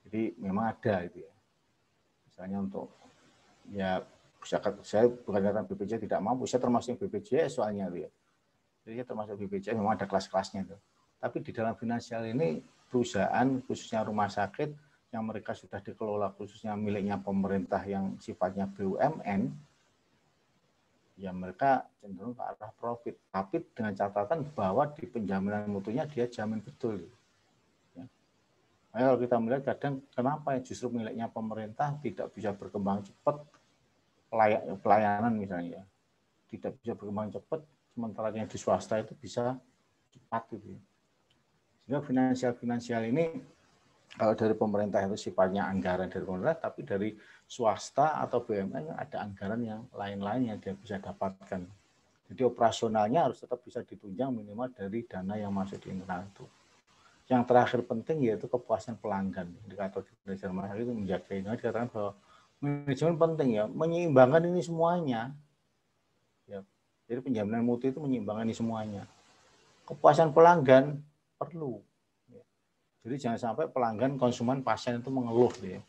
Jadi memang ada itu ya. Misalnya untuk ya saya bukan karena BPJS tidak mampu, saya termasuk BPJS soalnya itu ya. Jadi saya termasuk BPJS memang ada kelas-kelasnya itu. Tapi di dalam finansial ini perusahaan khususnya rumah sakit yang mereka sudah dikelola khususnya miliknya pemerintah yang sifatnya BUMN, ya mereka cenderung ke arah profit. Tapi dengan catatan bahwa di penjaminan mutunya dia jamin betul. Ya. Kalau kita melihat kadang kenapa justru miliknya pemerintah tidak bisa berkembang cepat, pelayanan misalnya tidak bisa berkembang cepat, sementara yang di swasta itu bisa cepat gitu. Sehingga finansial ini kalau dari pemerintah itu sifatnya anggaran dari pemerintah, tapi dari swasta atau BUMN ada anggaran yang lain-lain yang dia bisa dapatkan. Jadi operasionalnya harus tetap bisa ditunjang minimal dari dana yang masuk di internal itu. Yang terakhir penting yaitu kepuasan pelanggan. Indikator kinerja rumah sakit itu menjaga ini. Dikatakan bahwa manajemen penting ya, menyeimbangkan ini semuanya. Ya, jadi penjaminan mutu itu menyeimbangkan ini semuanya. Kepuasan pelanggan perlu. Jadi jangan sampai pelanggan, konsumen, pasien itu mengeluh. Ya.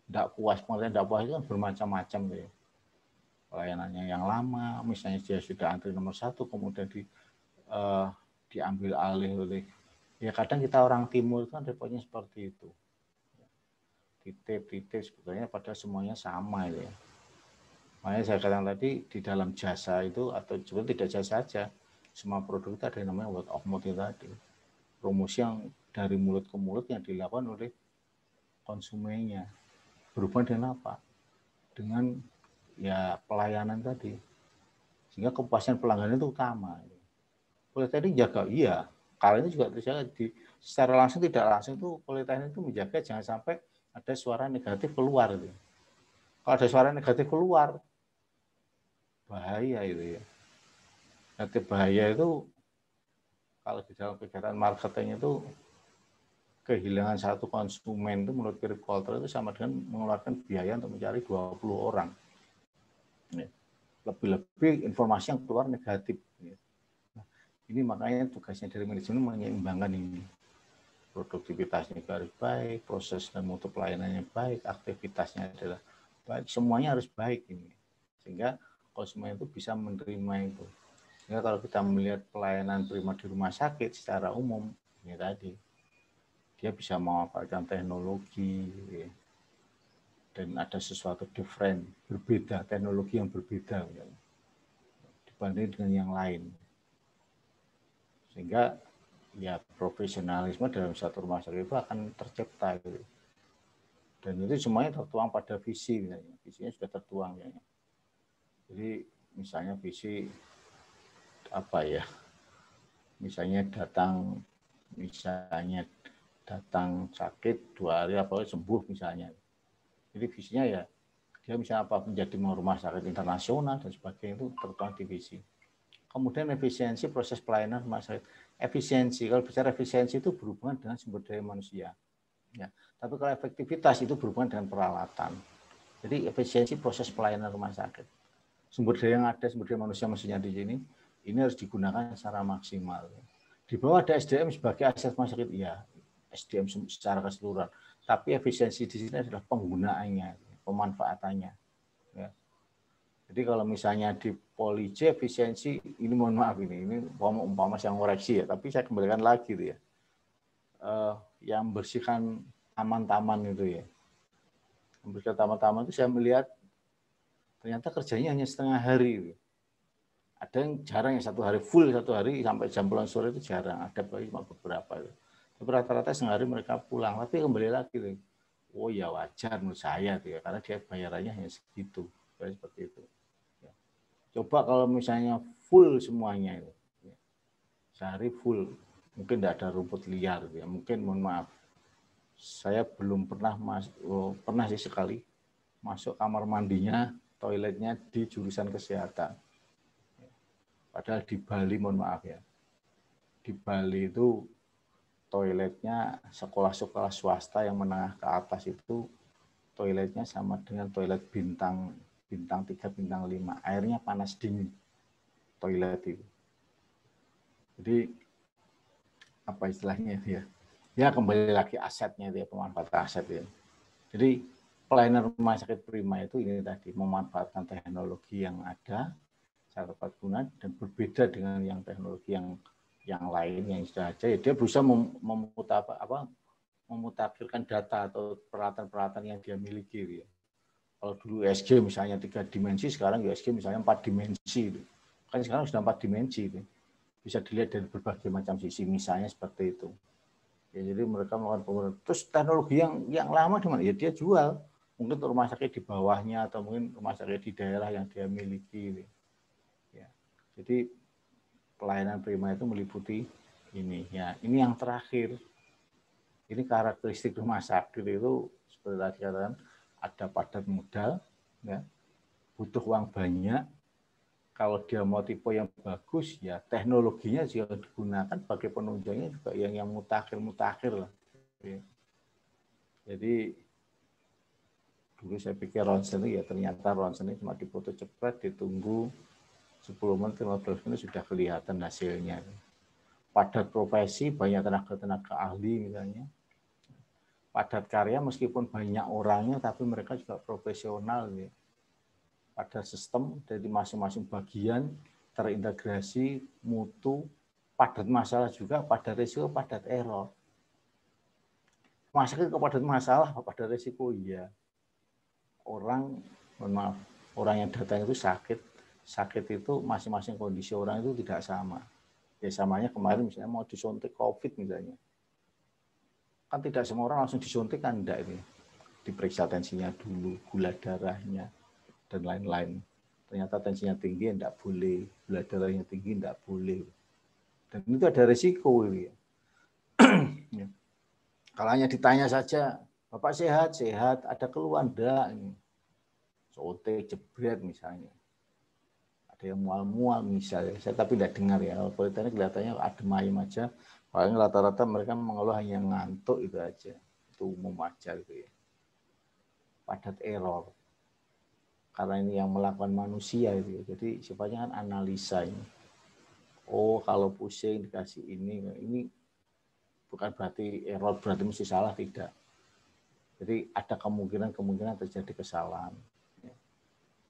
Tidak puas, pengertian tidak puas itu kan bermacam-macam. Ya. Pelayanannya yang lama, misalnya dia sudah antri nomor 1, kemudian diambil alih oleh, ya kadang kita orang timur kan repotnya seperti itu. Titip sebetulnya padahal semuanya sama ya. Makanya saya katakan tadi di dalam jasa itu atau sebetulnya tidak jasa saja, semua produk itu ada yang namanya word of mouth tadi. Promosi yang dari mulut ke mulut yang dilakukan oleh konsumennya. Berhubungan dengan apa? Dengan ya pelayanan tadi. Sehingga kepuasan pelanggan itu utama. Politeknik jaga, iya. Kalau ini juga terjaga secara langsung tidak langsung itu politeknik itu menjaga jangan sampai ada suara negatif keluar. Gitu. Kalau ada suara negatif keluar, bahaya itu ya. Negatif bahaya itu kalau di dalam kegiatan marketing itu kehilangan satu konsumen itu menurut Philip Kotler itu sama dengan mengeluarkan biaya untuk mencari 20 orang. Lebih-lebih informasi yang keluar negatif. Ini makanya tugasnya dari manajemen menyeimbangkan ini. Produktivitasnya harus baik, proses dan mutu pelayanannya baik, aktivitasnya adalah baik, semuanya harus baik ini. Sehingga konsumen itu bisa menerima itu. Sehingga kalau kita melihat pelayanan prima di rumah sakit secara umum, ini tadi, dia bisa memanfaatkan teknologi, dan ada sesuatu different, berbeda, teknologi yang berbeda dibanding dengan yang lain. Sehingga ya profesionalisme dalam satu rumah sakit itu akan tercipta gitu. Dan itu semuanya tertuang pada visi misalnya. Visinya sudah tertuang ya. Jadi misalnya visi apa ya? Misalnya datang sakit 2 hari apa sembuh misalnya. Jadi visinya ya dia misalnya apa menjadi rumah sakit internasional dan sebagainya itu tertuang di visi. Kemudian efisiensi proses pelayanan rumah sakit. Efisiensi, kalau bicara efisiensi itu berhubungan dengan sumber daya manusia. Ya. Tapi kalau efektivitas itu berhubungan dengan peralatan. Jadi efisiensi proses pelayanan rumah sakit. Sumber daya yang ada, sumber daya manusia maksudnya di sini, ini harus digunakan secara maksimal. Di bawah ada SDM sebagai aset rumah sakit, ya SDM secara keseluruhan. Tapi efisiensi di sini adalah penggunaannya, pemanfaatannya. Ya. Jadi kalau misalnya di Poli C efisiensi, ini mohon maaf ini umpama yang koreksi ya, tapi saya kembalikan lagi gitu ya. Yang membersihkan taman-taman itu ya. Membersihkan taman-taman itu saya melihat ternyata kerjanya hanya setengah hari. Gitu. Ada yang jarang yang 1 hari full, 1 hari sampai jam pulang sore itu jarang. Ada cuma beberapa itu. Tapi rata-rata setengah hari mereka pulang. Tapi kembali lagi gitu. Oh ya wajar menurut saya gitu ya, karena dia bayarannya hanya segitu. Seperti itu. Coba kalau misalnya full semuanya itu, sehari full, mungkin tidak ada rumput liar, ya. Mungkin mohon maaf, saya belum pernah pernah sih sekali masuk kamar mandinya, toiletnya di jurusan kesehatan. Padahal di Bali, mohon maaf ya, di Bali itu toiletnya sekolah-sekolah swasta yang menengah ke atas itu toiletnya sama dengan toilet bintang 3, bintang 5. Airnya panas dingin. Toilet itu. Jadi apa istilahnya itu ya? Ya kembali lagi asetnya itu ya, pemanfaatan aset ya. Jadi pelayanan rumah sakit prima itu ini tadi memanfaatkan teknologi yang ada secara tepat guna dan berbeda dengan yang teknologi yang lain yang sudah ada. Ya, dia berusaha memutakhirkan data atau peralatan-peralatan yang dia miliki ya. Kalau dulu USG misalnya 3 dimensi, sekarang USG misalnya 4 dimensi. Kan sekarang sudah 4 dimensi. Bisa dilihat dari berbagai macam sisi, misalnya seperti itu. Ya, jadi mereka melakukan pembenahan. Terus teknologi yang lama di mana? Ya dia jual. Mungkin rumah sakit di bawahnya atau mungkin rumah sakit di daerah yang dia miliki. Ya. Jadi pelayanan prima itu meliputi ini. Ya, ini yang terakhir. Ini karakteristik rumah sakit itu seperti tadi katakan ada padat modal, ya, butuh uang banyak. Kalau dia mau tipe yang bagus, ya teknologinya juga digunakan sebagai penunjangnya juga yang mutakhir lah. Jadi dulu saya pikir ronsen itu ya ternyata ronsen ini cuma dipoto cepat, ditunggu 10 menit, 15 menit sudah kelihatan hasilnya. Padat profesi, banyak tenaga ahli misalnya. Padat karya meskipun banyak orangnya, tapi mereka juga profesional. Ya. Pada sistem dari masing-masing bagian terintegrasi, mutu, padat masalah juga, padat risiko, padat error. Masalah itu padat masalah, padat risiko, iya. Orang, mohon maaf, orang yang datang itu sakit itu masing-masing kondisi orang itu tidak sama. Ya samanya kemarin misalnya mau disuntik COVID misalnya. Kan tidak semua orang langsung disuntik kan, enggak ini. Diperiksa tensinya dulu, gula darahnya, dan lain-lain. Ternyata tensinya tinggi, enggak boleh. Gula darahnya tinggi, enggak boleh. Dan itu ada risiko. Ya. Kalau hanya ditanya saja, Bapak sehat, ada keluhan enggak? Suntik, jebret misalnya. Ada yang mual-mual misalnya. Saya tapi tidak dengar ya. Kalau politeknik kelihatannya adem ayem aja. Paling rata-rata mereka mengeluh hanya ngantuk itu aja. Itu umum aja gitu ya. Padat error. Karena ini yang melakukan manusia itu ya. Jadi sifatnya kan analisa ini. Oh kalau pusing dikasih ini bukan berarti error, berarti mesti salah, tidak. Jadi ada kemungkinan terjadi kesalahan.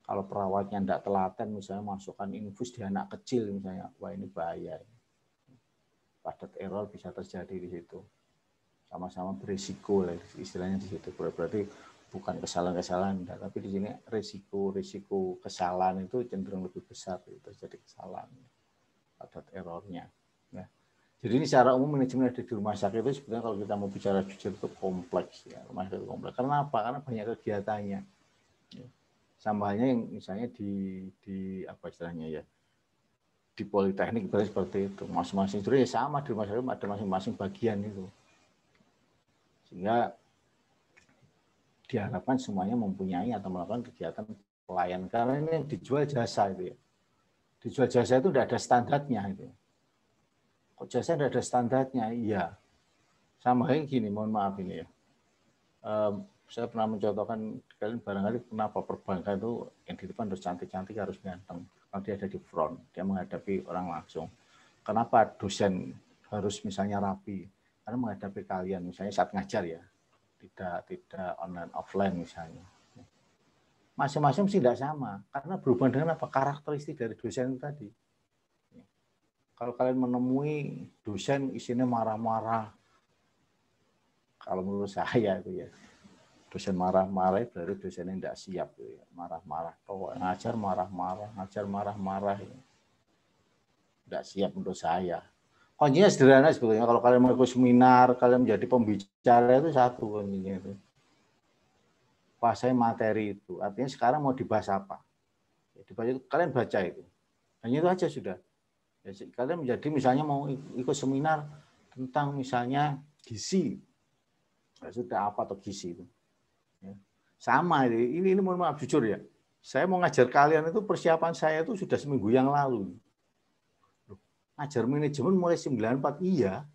Kalau perawatnya tidak telaten, misalnya masukkan infus di anak kecil, misalnya, wah ini bahaya. Padat error bisa terjadi di situ. Sama-sama berisiko, istilahnya di situ. Berarti bukan kesalahan-kesalahan, tapi di sini risiko kesalahan itu cenderung lebih besar, terjadi kesalahan. Padat errornya. Ya. Jadi ini secara umum manajemen di rumah sakit itu sebenarnya kalau kita mau bicara jujur itu kompleks ya, rumah sakit kompleks. Karena apa? Karena banyak kegiatannya. Ya. Sama halnya yang misalnya di apa istilahnya ya, di politeknik seperti itu, masing-masing itu ya sama, di rumah sakit ada masing-masing bagian itu, sehingga diharapkan semuanya mempunyai atau melakukan kegiatan pelayanan. Karena ini yang dijual jasa itu ya, dijual jasa itu tidak ada standarnya itu. Kok jasa tidak ada standarnya? Iya, sama kayak gini, mohon maaf ini ya. Saya pernah mencontohkan, kalian barangkali kenapa perbankan itu yang di depan harus cantik-cantik, harus ganteng. Kalau dia ada di front, dia menghadapi orang langsung. Kenapa dosen harus misalnya rapi? Karena menghadapi kalian, misalnya saat ngajar ya, tidak online offline misalnya. Masing-masing sih tidak sama, karena berhubungan dengan apa? Karakteristik dari dosen itu tadi. Kalau kalian menemui dosen isinya marah-marah, kalau menurut saya itu ya, dosen marah-marah berarti dosennya tidak siap, ya. Marah-marah, ngajar marah-marah, tidak siap menurut saya. Kuncinya sederhana sebetulnya, kalau kalian mau ikut seminar, kalian menjadi pembicara itu satu kuncinya itu. Kuasai materi itu, artinya sekarang mau dibahas apa? Ya, kalian baca itu, hanya itu aja sudah. Ya, kalian menjadi misalnya mau ikut seminar tentang misalnya gizi, ya, sudah apa atau gizi itu. Ya. Sama ini mohon maaf jujur ya, saya mau ngajar kalian itu persiapan saya itu sudah seminggu yang lalu. Ngajar manajemen mulai 94 iya,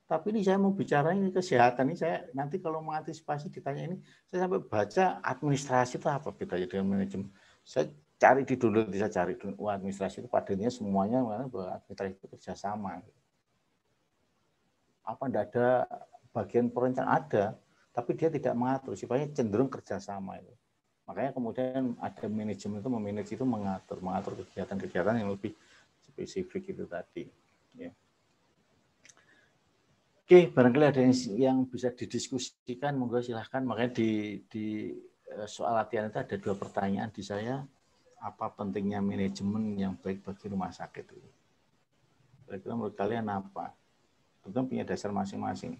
tapi ini saya mau bicara ini kesehatan ini, saya nanti kalau mengantisipasi ditanya ini, saya sampai baca administrasi itu apa bedanya dengan manajemen. Saya cari di dulu, saya cari administrasi itu padanya semuanya bahwa administrasi itu kerjasama. Apa tidak ada bagian perencanaan? Ada, tapi dia tidak mengatur, sifatnya cenderung kerjasama itu. Makanya kemudian ada manajemen itu memanage itu mengatur kegiatan-kegiatan yang lebih spesifik itu tadi. Ya. Oke, barangkali ada yang bisa didiskusikan, monggo silahkan. Makanya di soal latihan itu ada 2 pertanyaan di saya. Apa pentingnya manajemen yang baik bagi rumah sakit itu? Kira-kira menurut kalian apa? Tentu punya dasar masing-masing.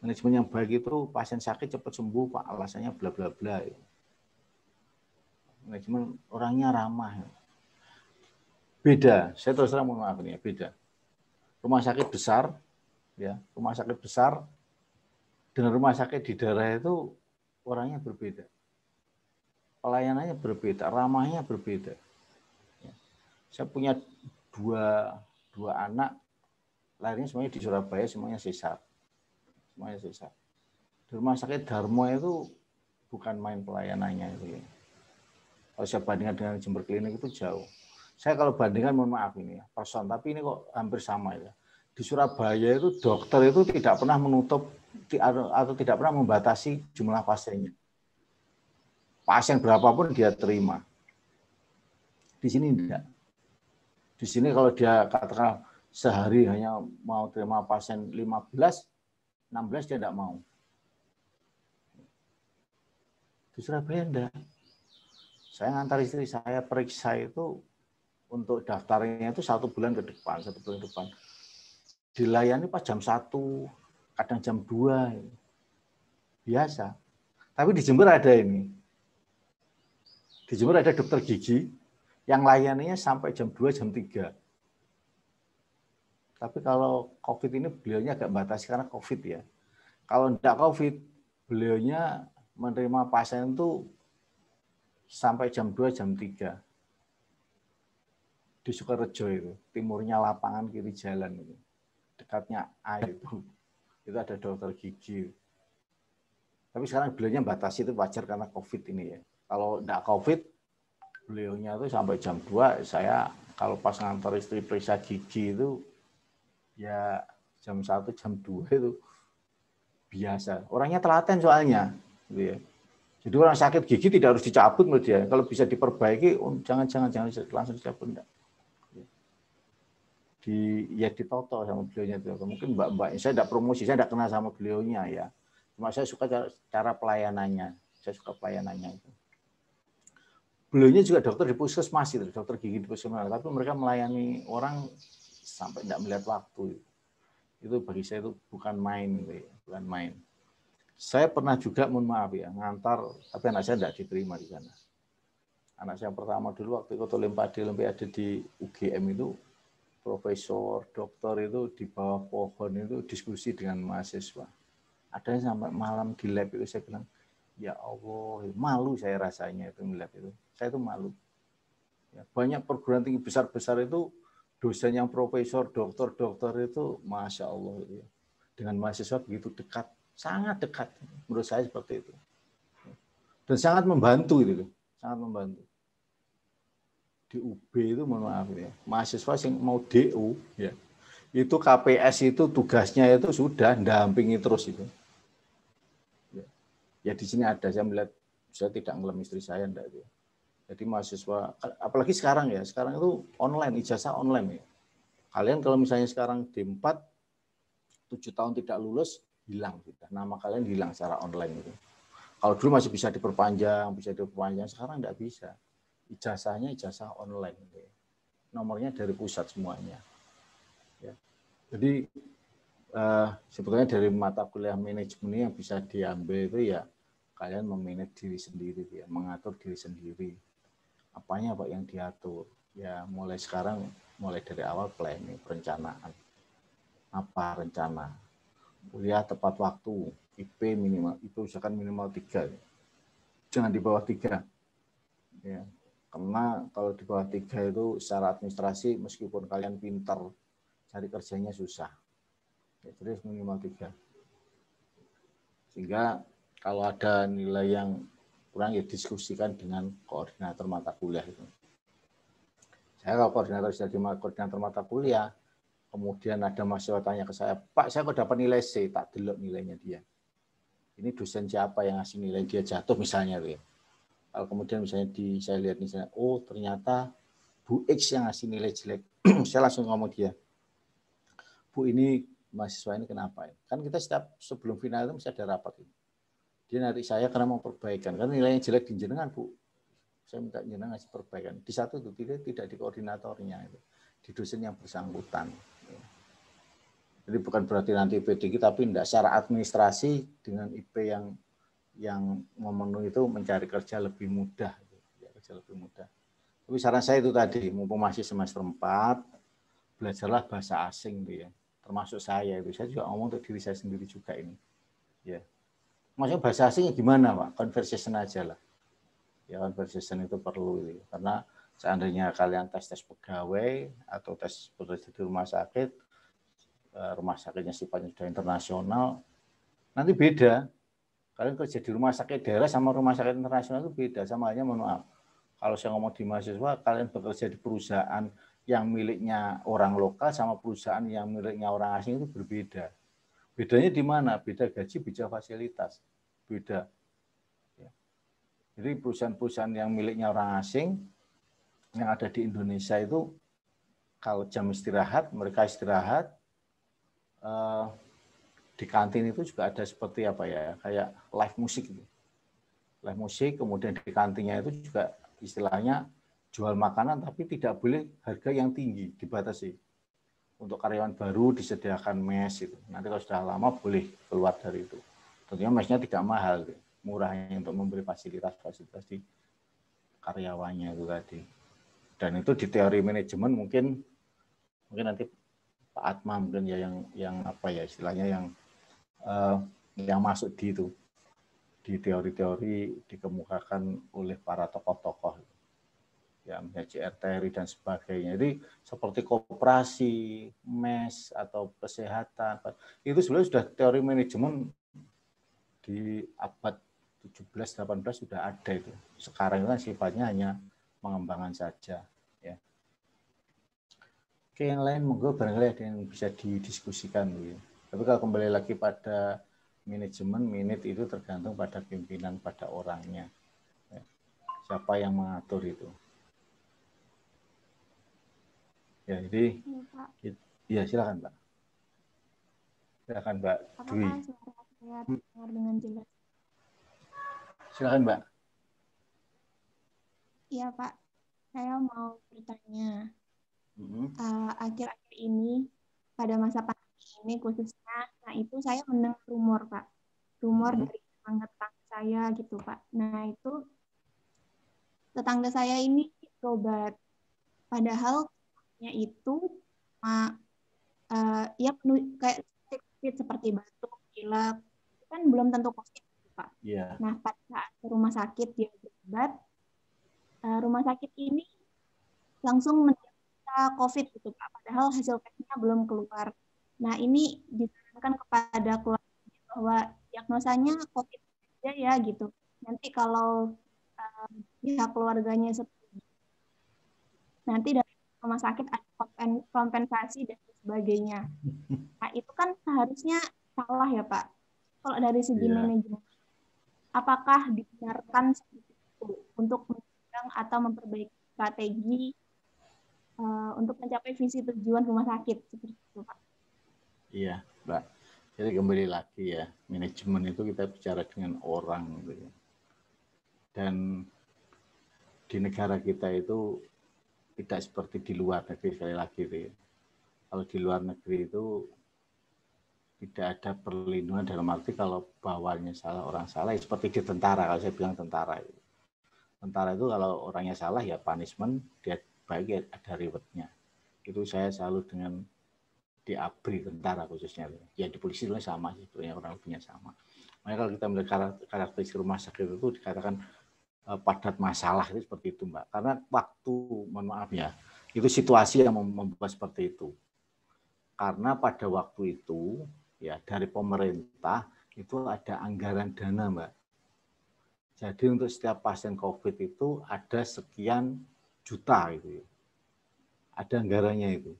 Manajemen yang baik itu pasien sakit cepat sembuh, Pak, alasannya bla bla bla. Manajemen orangnya ramah. Beda, saya terus terang mohon maaf ini ya, beda. Rumah sakit besar, ya, rumah sakit besar dengan rumah sakit di daerah itu orangnya berbeda. Pelayanannya berbeda, ramahnya berbeda. Saya punya dua anak, lahirnya semuanya di Surabaya, semuanya sesar. Semuanya sesar. Di rumah sakit Darmo itu bukan main pelayanannya itu ya. Kalau saya bandingkan dengan Jember Klinik itu jauh. Saya kalau bandingkan mohon maaf ini ya, person, tapi ini kok hampir sama ya. Di Surabaya itu dokter itu tidak pernah menutup atau tidak pernah membatasi jumlah pasiennya. Pasien berapapun dia terima. Di sini tidak. Di sini kalau dia katakan sehari hanya mau terima pasien 15, 16 dia tidak mau. Di Surabaya enggak. Saya ngantar istri saya periksa itu untuk daftarnya itu 1 bulan ke depan, 1 bulan ke depan. Dilayani pas jam 1, kadang jam 2. Biasa. Tapi di Jember ada ini. Di Jember ada dokter gigi yang layaninya sampai jam 2, jam 3. Tapi kalau COVID ini beliaunya agak batasi karena COVID ya. Kalau tidak COVID, beliaunya menerima pasien itu sampai jam 2, jam 3. Di Sukorejo itu, timurnya lapangan, kiri jalan itu. Dekatnya air itu. Itu ada dokter gigi. Tapi sekarang beliaunya batasi itu wajar karena COVID ini ya. Kalau tidak COVID, beliaunya itu sampai jam 2, saya kalau pas ngantar istri periksa gigi itu, ya jam 1, jam 2 itu biasa. Orangnya telaten soalnya. Gitu ya. Jadi orang sakit gigi tidak harus dicabut menurut dia. Kalau bisa diperbaiki, jangan langsung dicabut. Enggak. Ditoto sama beliaunya itu. Mungkin mbak-mbak, saya tidak promosi, saya tidak kenal sama beliaunya ya. Cuma saya suka cara pelayanannya. Saya suka pelayanannya itu. Beliaunya juga dokter di puskesmas itu, dokter gigi di puskesmas. Tapi mereka melayani orang sampai tidak melihat waktu. Itu bagi saya itu bukan main, gitu ya. Bukan main. Saya pernah juga, mohon maaf ya, ngantar, tapi anak saya tidak diterima di sana. Anak saya pertama dulu waktu ikut Olimpiade di UGM itu, profesor, dokter itu di bawah pohon itu diskusi dengan mahasiswa. Ada yang sampai malam di lab itu saya bilang, ya Allah, malu saya rasanya itu melihat itu. Saya itu malu. Ya, banyak perguruan tinggi besar-besar itu dosen yang profesor, dokter itu, masya Allah itu ya. Dengan mahasiswa begitu dekat, sangat dekat. Menurut saya seperti itu. Dan sangat membantu itu, sangat membantu. Di UB itu mohon maaf ya, mahasiswa yang mau DU ya, itu KPS itu tugasnya itu sudah dampingi terus itu. Ya di sini ada, saya melihat, saya tidak ngelem istri saya enggak itu. Jadi mahasiswa, apalagi sekarang ya, sekarang itu online, ijazah online ya. Kalian kalau misalnya sekarang D4 7 tahun tidak lulus, hilang sudah. Nama kalian hilang secara online itu. Kalau dulu masih bisa diperpanjang, sekarang enggak bisa. Ijazahnya ijazah online. Nomornya dari pusat semuanya. Ya. Jadi sebetulnya dari mata kuliah manajemen yang bisa diambil itu ya kalian memanage diri sendiri, ya, mengatur diri sendiri. Apanya Pak yang diatur? Ya mulai sekarang, mulai dari awal planning, perencanaan. Apa rencana? Kuliah tepat waktu, IP minimal, itu usahakan minimal 3. Jangan di bawah 3. Ya. Karena kalau di bawah 3 itu secara administrasi meskipun kalian pintar, cari kerjanya susah. Ya, jadi minimal 3. Sehingga kalau ada nilai yang kurang ya diskusikan dengan koordinator mata kuliah itu. Saya kalau koordinator mata kuliah, kemudian ada mahasiswa tanya ke saya, Pak saya kok dapat nilai C, tak delok nilainya dia. Ini dosen siapa yang ngasih nilai dia jatuh misalnya. Ya. Kalau kemudian misalnya saya lihat misalnya, oh ternyata Bu X yang ngasih nilai jelek, saya langsung ngomong dia, Bu ini mahasiswa ini kenapa? Kan kita setiap sebelum final itu mesti ada rapat. Dia narik saya karena mau perbaikan, karena nilainya jelek di jenengan Bu. Saya minta jenengan ngasih perbaikan. Di satu itu tidak di koordinatornya, itu di dosen yang bersangkutan. Jadi bukan berarti nanti IP tinggi, tapi tidak secara administrasi dengan IP yang memenuhi itu mencari kerja lebih mudah. Kerja lebih mudah. Tapi saran saya itu tadi, mumpung masih semester 4, belajarlah bahasa asing itu ya. Termasuk saya juga ngomong untuk diri saya sendiri juga ini. Ya. Maksudnya bahasa asingnya gimana, Pak? Conversation aja lah. Ya, conversation itu perlu itu. Karena seandainya kalian tes pegawai atau tes bekerja di rumah sakitnya sifatnya sudah internasional, nanti beda. Kalian kerja di rumah sakit daerah sama rumah sakit internasional itu beda. Sama halnya, mohon maaf, kalau saya ngomong di mahasiswa, kalian bekerja di perusahaan yang miliknya orang lokal sama perusahaan yang miliknya orang asing itu berbeda. Bedanya di mana? Beda gaji, beda fasilitas. Beda. Jadi perusahaan-perusahaan yang miliknya orang asing yang ada di Indonesia itu, kalau jam istirahat, mereka istirahat, di kantin itu juga ada seperti apa ya, kayak live musik gitu. Live musik, kemudian di kantinnya itu juga istilahnya jual makanan tapi tidak boleh harga yang tinggi, dibatasi. Untuk karyawan baru disediakan mes itu. Nanti kalau sudah lama boleh keluar dari itu. Tentunya mesnya tidak mahal, murahnya untuk memberi fasilitas di karyawannya itu tadi. Dan itu di teori manajemen mungkin nanti Pak Atma mungkin ya yang apa ya istilahnya yang masuk di itu, di teori-teori dikemukakan oleh para tokoh-tokoh ya, CRTRI dan sebagainya. Jadi seperti koperasi, mes atau kesehatan itu sebenarnya sudah teori manajemen di abad 17-18 sudah ada itu. Sekarang itu kan sifatnya hanya mengembangkan saja ya. Oke, yang lain monggo barangkali ada yang bisa didiskusikan ya. Tapi kalau kembali lagi pada manajemen, minute itu tergantung pada pimpinan, pada orangnya. Ya. Siapa yang mengatur itu. Ya, jadi ya silakan, Pak. Silakan, Mbak Dwi. Apakah suara saya terdengar dengan jelas? Silakan, Mbak. Iya, Pak. Saya mau bertanya. Akhir-akhir ini, pada masa pandemi ini khususnya, nah itu saya mendengar rumor, Pak. Rumor dari tetangga saya gitu, Pak. Nah itu tetangga saya ini berobat. Padahal itu ya kayak seperti batuk, pilek, kan belum tentu COVID, Pak. Yeah. Nah pada saat ke rumah sakit dia berobat, rumah sakit ini langsung mendiagnosa COVID gitu, Pak. Padahal hasil tesnya belum keluar. Nah ini disarankan kepada keluarga bahwa diagnosanya COVID aja ya gitu. Nanti kalau pihak keluarganya setuju, nanti dari rumah sakit ada kompensasi dan sebagainya. Nah itu kan seharusnya salah ya Pak. Kalau dari segi manajemen, apakah dibenarkan seperti itu untuk menjaga atau memperbaiki strategi untuk mencapai visi tujuan rumah sakit seperti itu Pak? Iya, Mbak. Jadi kembali lagi ya, manajemen itu kita bicara dengan orang gitu ya. Dan di negara kita itu tidak seperti di luar negeri sekali lagi gitu ya. Kalau di luar negeri itu tidak ada perlindungan dalam arti kalau bawahnya salah, orang salah ya seperti di tentara. Kalau saya bilang tentara itu. Tentara itu kalau orangnya salah ya punishment, dia baik ya ada rewardnya. Itu saya selalu dengan di ABRI tentara khususnya. Ya di polisi itu sama sih, sebenarnya orang lebihnya sama. Makanya kalau kita melihat karakteristik rumah sakit itu dikatakan padat masalah itu seperti itu Mbak. Karena waktu, mohon maaf ya, itu situasi yang membuat seperti itu. Karena pada waktu itu ya dari pemerintah itu ada anggaran dana Mbak. Jadi untuk setiap pasien COVID itu ada sekian juta itu. Ada anggarannya itu.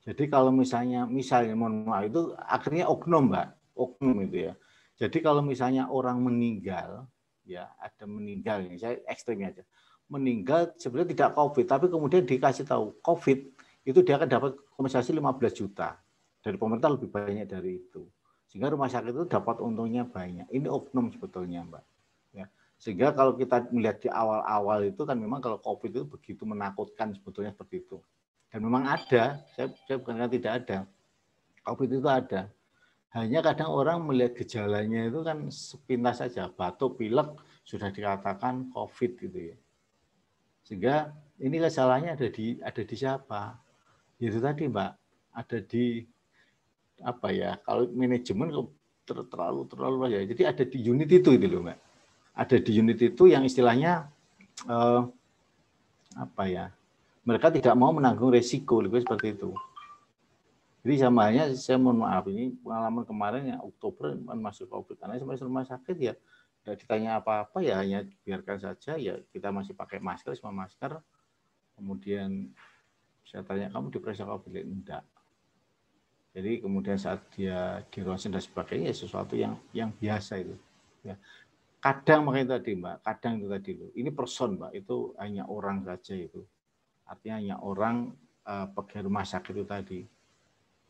Jadi kalau misalnya mohon maaf itu akhirnya oknum Mbak, oknum itu ya. Jadi kalau misalnya orang meninggal, ya ada meninggal, saya ekstrimnya aja, meninggal sebenarnya tidak COVID, tapi kemudian dikasih tahu COVID itu dia akan dapat kompensasi 15 juta dari pemerintah lebih banyak dari itu, sehingga rumah sakit itu dapat untungnya banyak. Ini oknum sebetulnya Mbak. Ya. Sehingga kalau kita melihat di awal-awal itu kan memang kalau COVID itu begitu menakutkan sebetulnya seperti itu. Dan memang ada, saya bukan tidak ada. COVID itu ada. Hanya kadang orang melihat gejalanya itu kan sepintas saja, batuk, pilek sudah dikatakan COVID gitu ya. Sehingga ini kesalahannya ada di siapa? Itu tadi Mbak, ada di apa ya? Kalau manajemen terlalu ya. Jadi ada di unit itu loh Mbak. Ada di unit itu yang istilahnya apa ya? Mereka tidak mau menanggung resiko, lebih seperti itu. Jadi sama halnya saya mohon maaf, ini pengalaman kemarin yang Oktober masuk COVID, karena saya masuk rumah sakit ya tidak ditanya apa-apa ya, hanya biarkan saja ya, kita masih pakai masker, semua masker. Kemudian saya tanya, kamu diperiksa COVID? Enggak. Jadi kemudian saat dia di ronsen dan sebagainya ya sesuatu yang biasa itu. Ya. Kadang makanya tadi Mbak, kadang itu tadi loh. Ini person Mbak, itu hanya orang saja itu. Artinya hanya orang pegawai rumah sakit itu tadi.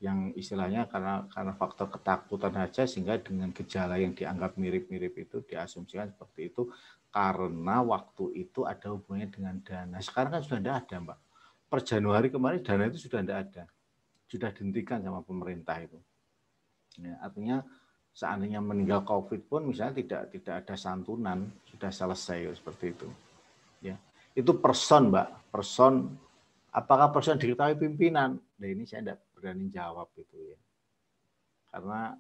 Yang istilahnya karena faktor ketakutan saja sehingga dengan gejala yang dianggap mirip-mirip itu diasumsikan seperti itu karena waktu itu ada hubungannya dengan dana. Sekarang kan sudah tidak ada Mbak. Per Januari kemarin dana itu sudah tidak ada. Sudah dihentikan sama pemerintah itu. Ya, artinya seandainya meninggal COVID pun misalnya tidak ada santunan, sudah selesai seperti itu. Ya. Itu person Mbak, person. Apakah person diketahui pimpinan? Nah ini saya tidak berani jawab itu ya. Karena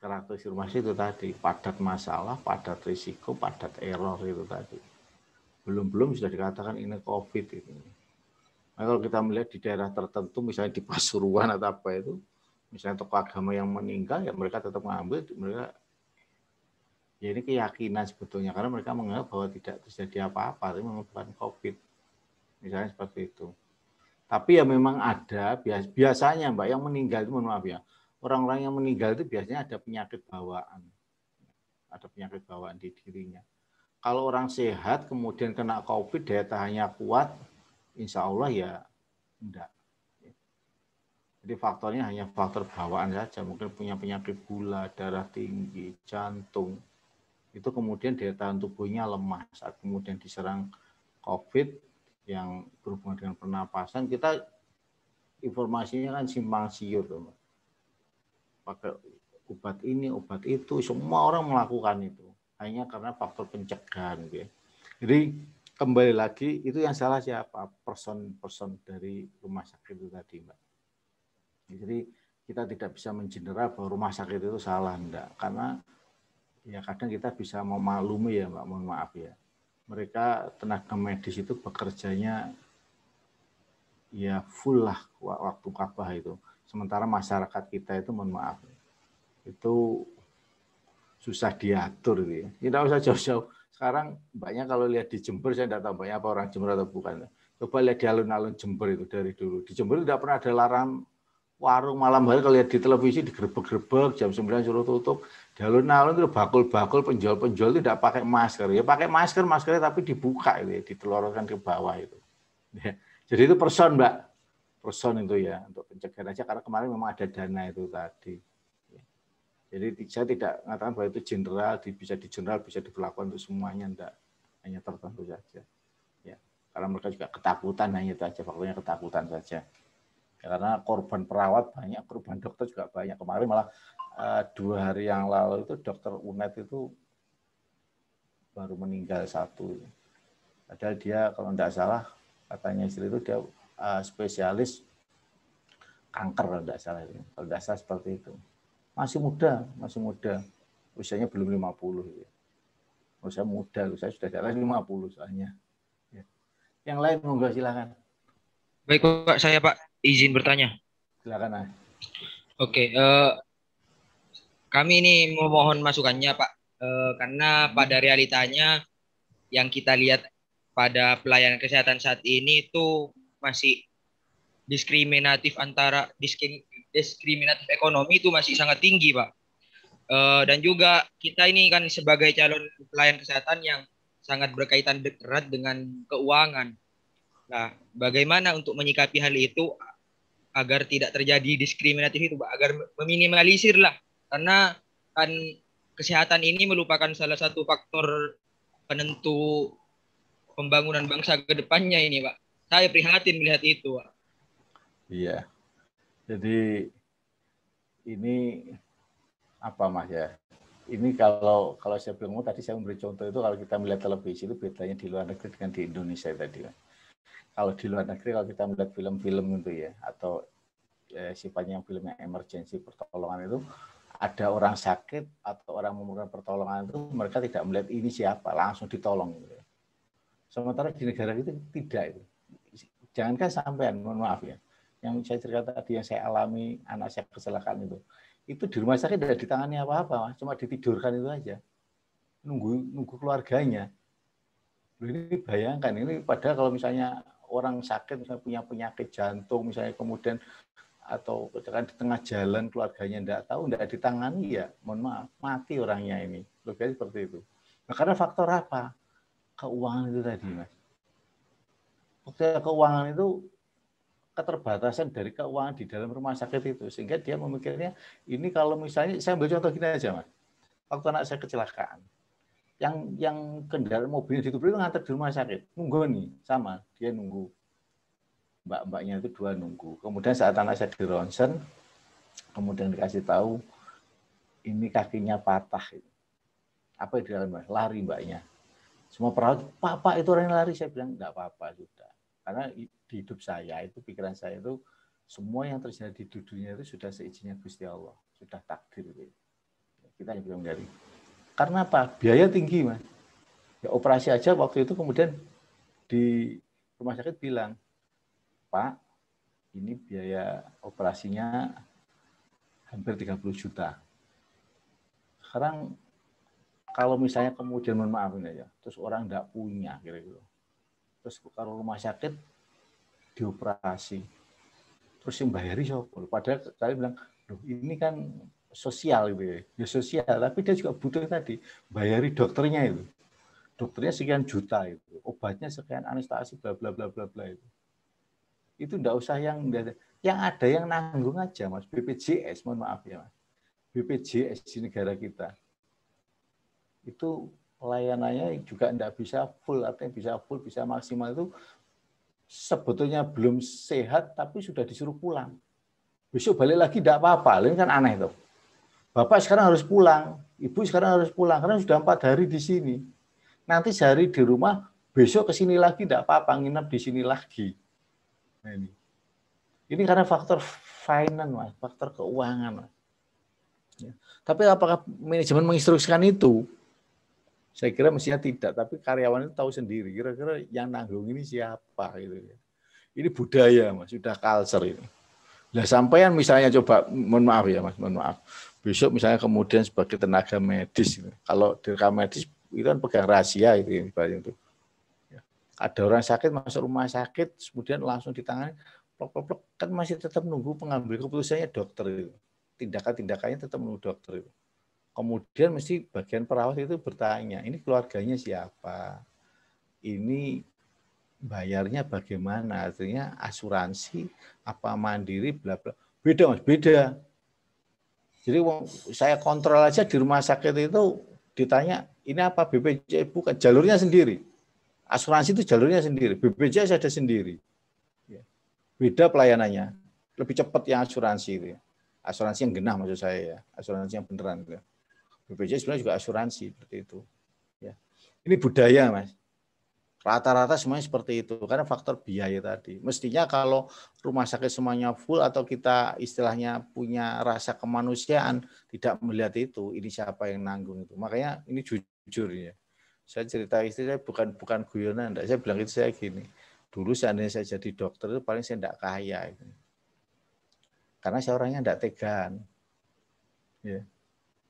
karakteristik rumah sakit itu tadi, padat masalah, padat risiko, padat error itu tadi. Belum sudah dikatakan ini COVID itu. Nah, kalau kita melihat di daerah tertentu, misalnya di Pasuruan atau apa itu, misalnya tokoh agama yang meninggal, ya mereka tetap mengambil, mereka ya ini keyakinan sebetulnya, karena mereka menganggap bahwa tidak terjadi apa-apa, tapi memang bukan COVID. Misalnya seperti itu. Tapi ya memang ada, biasanya Mbak, yang meninggal itu, mohon maaf ya, orang-orang yang meninggal itu biasanya ada penyakit bawaan. Ada penyakit bawaan di dirinya. Kalau orang sehat kemudian kena COVID, daya tahannya kuat, insya Allah ya enggak. Jadi faktornya hanya faktor bawaan saja, mungkin punya penyakit gula, darah tinggi, jantung. Itu kemudian daya tahan tubuhnya lemah saat kemudian diserang COVID, yang berhubungan dengan pernapasan, kita informasinya kan simpang siur, teman. Pakai obat ini, obat itu, semua orang melakukan itu hanya karena faktor pencegahan. Gitu. Jadi kembali lagi itu yang salah siapa? Person dari rumah sakit itu tadi, Mbak. Jadi kita tidak bisa mengeneral bahwa rumah sakit itu salah, enggak, karena ya kadang kita bisa memaklumi ya Mbak, mohon maaf ya. Mereka tenaga medis itu bekerjanya ya full lah waktu wabah itu. Sementara masyarakat kita itu mohon maaf, itu susah diatur gitu ya. Tidak usah jauh-jauh. Sekarang banyak kalau lihat di Jember, saya tidak tahu banyak apa orang Jember atau bukan. Coba lihat di alun-alun Jember itu dari dulu. Di Jember tidak pernah ada larangan warung malam hari, kalau lihat di televisi digerebek-gerebek jam 9 suruh tutup. Di alun-alun itu bakul-bakul penjual-penjual itu tidak pakai masker. Ya pakai masker, maskernya tapi dibuka itu ya, ditelorkan ke bawah itu. Ya. Jadi itu person Mbak. Person itu ya untuk pencegahan aja karena kemarin memang ada dana itu tadi. Ya. Jadi saya tidak mengatakan bahwa itu general, bisa diberlakukan untuk semuanya, enggak. Hanya tertentu saja. Ya. Karena mereka juga ketakutan, hanya itu aja, faktornya ketakutan saja. Ya, karena korban perawat banyak, korban dokter juga banyak. Kemarin malah 2 hari yang lalu itu dokter UNED itu baru meninggal 1. Padahal dia kalau tidak salah katanya istri itu dia spesialis kanker kalau tidak salah. Kalau tidak salah seperti itu. Masih muda. Usianya belum 50. Usia muda, saya sudah di atas 50 soalnya. Ya. Yang lain monggo silakan. Baik Pak, saya Pak izin bertanya. Silakan. Oke, kami ini memohon masukannya Pak, karena pada realitanya yang kita lihat pada pelayanan kesehatan saat ini itu masih diskriminatif diskriminatif ekonomi itu masih sangat tinggi Pak. Dan juga kita ini kan sebagai calon pelayan kesehatan yang sangat berkaitan erat dengan keuangan. Nah, bagaimana untuk menyikapi hal itu agar tidak terjadi diskriminatif itu, Pak, agar meminimalisir lah, karena kan kesehatan ini merupakan salah satu faktor penentu pembangunan bangsa ke depannya ini, Pak. Saya prihatin melihat itu, Pak. Iya. Jadi ini apa Mas ya? Ini kalau saya bilang tadi saya memberi contoh itu kalau kita melihat televisi itu bedanya di luar negeri dengan di Indonesia tadi. Kalau di luar negeri kalau kita melihat film-film itu ya atau sifatnya film yang emergency pertolongan itu ada orang sakit atau orang memerlukan pertolongan itu mereka tidak melihat ini siapa langsung ditolong. Gitu. Sementara di negara itu tidak itu. Jangankan sampean, mohon maaf ya. Yang saya cerita tadi yang saya alami anak saya kecelakaan itu di rumah sakit tidak ditangani apa-apa, cuma ditidurkan itu aja, nunggu keluarganya. Ini bayangkan ini padahal kalau misalnya orang sakit misalnya punya penyakit jantung misalnya kemudian atau kecelakaan di tengah jalan keluarganya tidak tahu, tidak ditangani ya, mohon maaf mati orangnya ini. Logikanya seperti itu. Nah, karena faktor apa? Keuangan itu tadi, Mas. Faktor keuangan itu keterbatasan dari keuangan di dalam rumah sakit itu sehingga dia memikirnya ini kalau misalnya saya ambil contoh gini aja Mas, waktu anak saya kecelakaan yang kendaraan mobilnya ditubruk itu ngantar di rumah sakit nunggu nih sama dia nunggu mbak-mbaknya itu dua nunggu kemudian saat anak saya di ronsen kemudian dikasih tahu ini kakinya patah apa yang di dalam lari mbaknya semua perawat pak itu orang yang lari saya bilang enggak apa-apa sudah karena di hidup saya itu pikiran saya itu semua yang terjadi di dunia itu sudah seizinnya Gusti Allah sudah takdir kita yang bilang dari karena apa biaya tinggi Mas ya operasi aja waktu itu kemudian di rumah sakit bilang Pak ini biaya operasinya hampir 30 juta sekarang kalau misalnya kemudian mohon maaf ini ya terus orang enggak punya kira-kira terus kalau rumah sakit dioperasi terus yang bayari siapa? Padahal saya bilang loh ini kan sosial gitu ya sosial tapi dia juga butuh tadi bayari dokternya sekian juta itu obatnya sekian anestesi bla bla bla bla bla itu enggak usah yang ada yang nanggung aja Mas BPJS mohon maaf ya Mas BPJS di negara kita itu pelayanannya juga tidak bisa full, artinya bisa full, bisa maksimal itu sebetulnya belum sehat tapi sudah disuruh pulang. Besok balik lagi tidak apa-apa, ini kan aneh tuh. Bapak sekarang harus pulang, ibu sekarang harus pulang karena sudah 4 hari di sini. Nanti sehari di rumah, besok ke sini lagi tidak apa-apa, nginap di sini lagi. Nah, ini karena faktor finance, Mas, faktor keuangan. Mas. Ya. Tapi apakah manajemen menginstruksikan itu? Saya kira mestinya tidak, tapi karyawan itu tahu sendiri. Kira-kira yang nanggung ini siapa gitu ya. Ini budaya Mas, sudah culture ini. Nah, sampean misalnya coba, mohon maaf ya Mas, mohon maaf. Besok misalnya kemudian sebagai tenaga medis, gitu. Kalau direkam medis itu kan pegang rahasia itu. Ya. Ada orang sakit masuk rumah sakit, kemudian langsung ditangani, plok-plok kan masih tetap nunggu pengambil keputusannya dokter itu. Tindakan-tindakannya tetap menunggu dokter itu. Kemudian mesti bagian perawat itu bertanya, ini keluarganya siapa? Ini bayarnya bagaimana? Artinya asuransi, apa mandiri, bla bla. Beda Mas, beda. Jadi saya kontrol aja di rumah sakit itu ditanya, ini apa BPJS? Bukan, jalurnya sendiri. Asuransi itu jalurnya sendiri, BPJS ada sendiri. Beda pelayanannya, lebih cepat yang asuransi itu. Asuransi yang genah maksud saya ya, asuransi yang beneran. BPJS sebenarnya juga asuransi seperti itu. Ya. Ini budaya Mas. Rata-rata semuanya seperti itu karena faktor biaya tadi. Mestinya kalau rumah sakit semuanya full atau kita istilahnya punya rasa kemanusiaan tidak melihat itu, ini siapa yang nanggung itu. Makanya ini jujur ya. Saya cerita istri saya bukan guyonan, enggak. Saya bilang itu saya gini. Dulu seandainya saya jadi dokter itu paling saya enggak kaya itu. Karena saya orangnya enggak tegaan. Ya.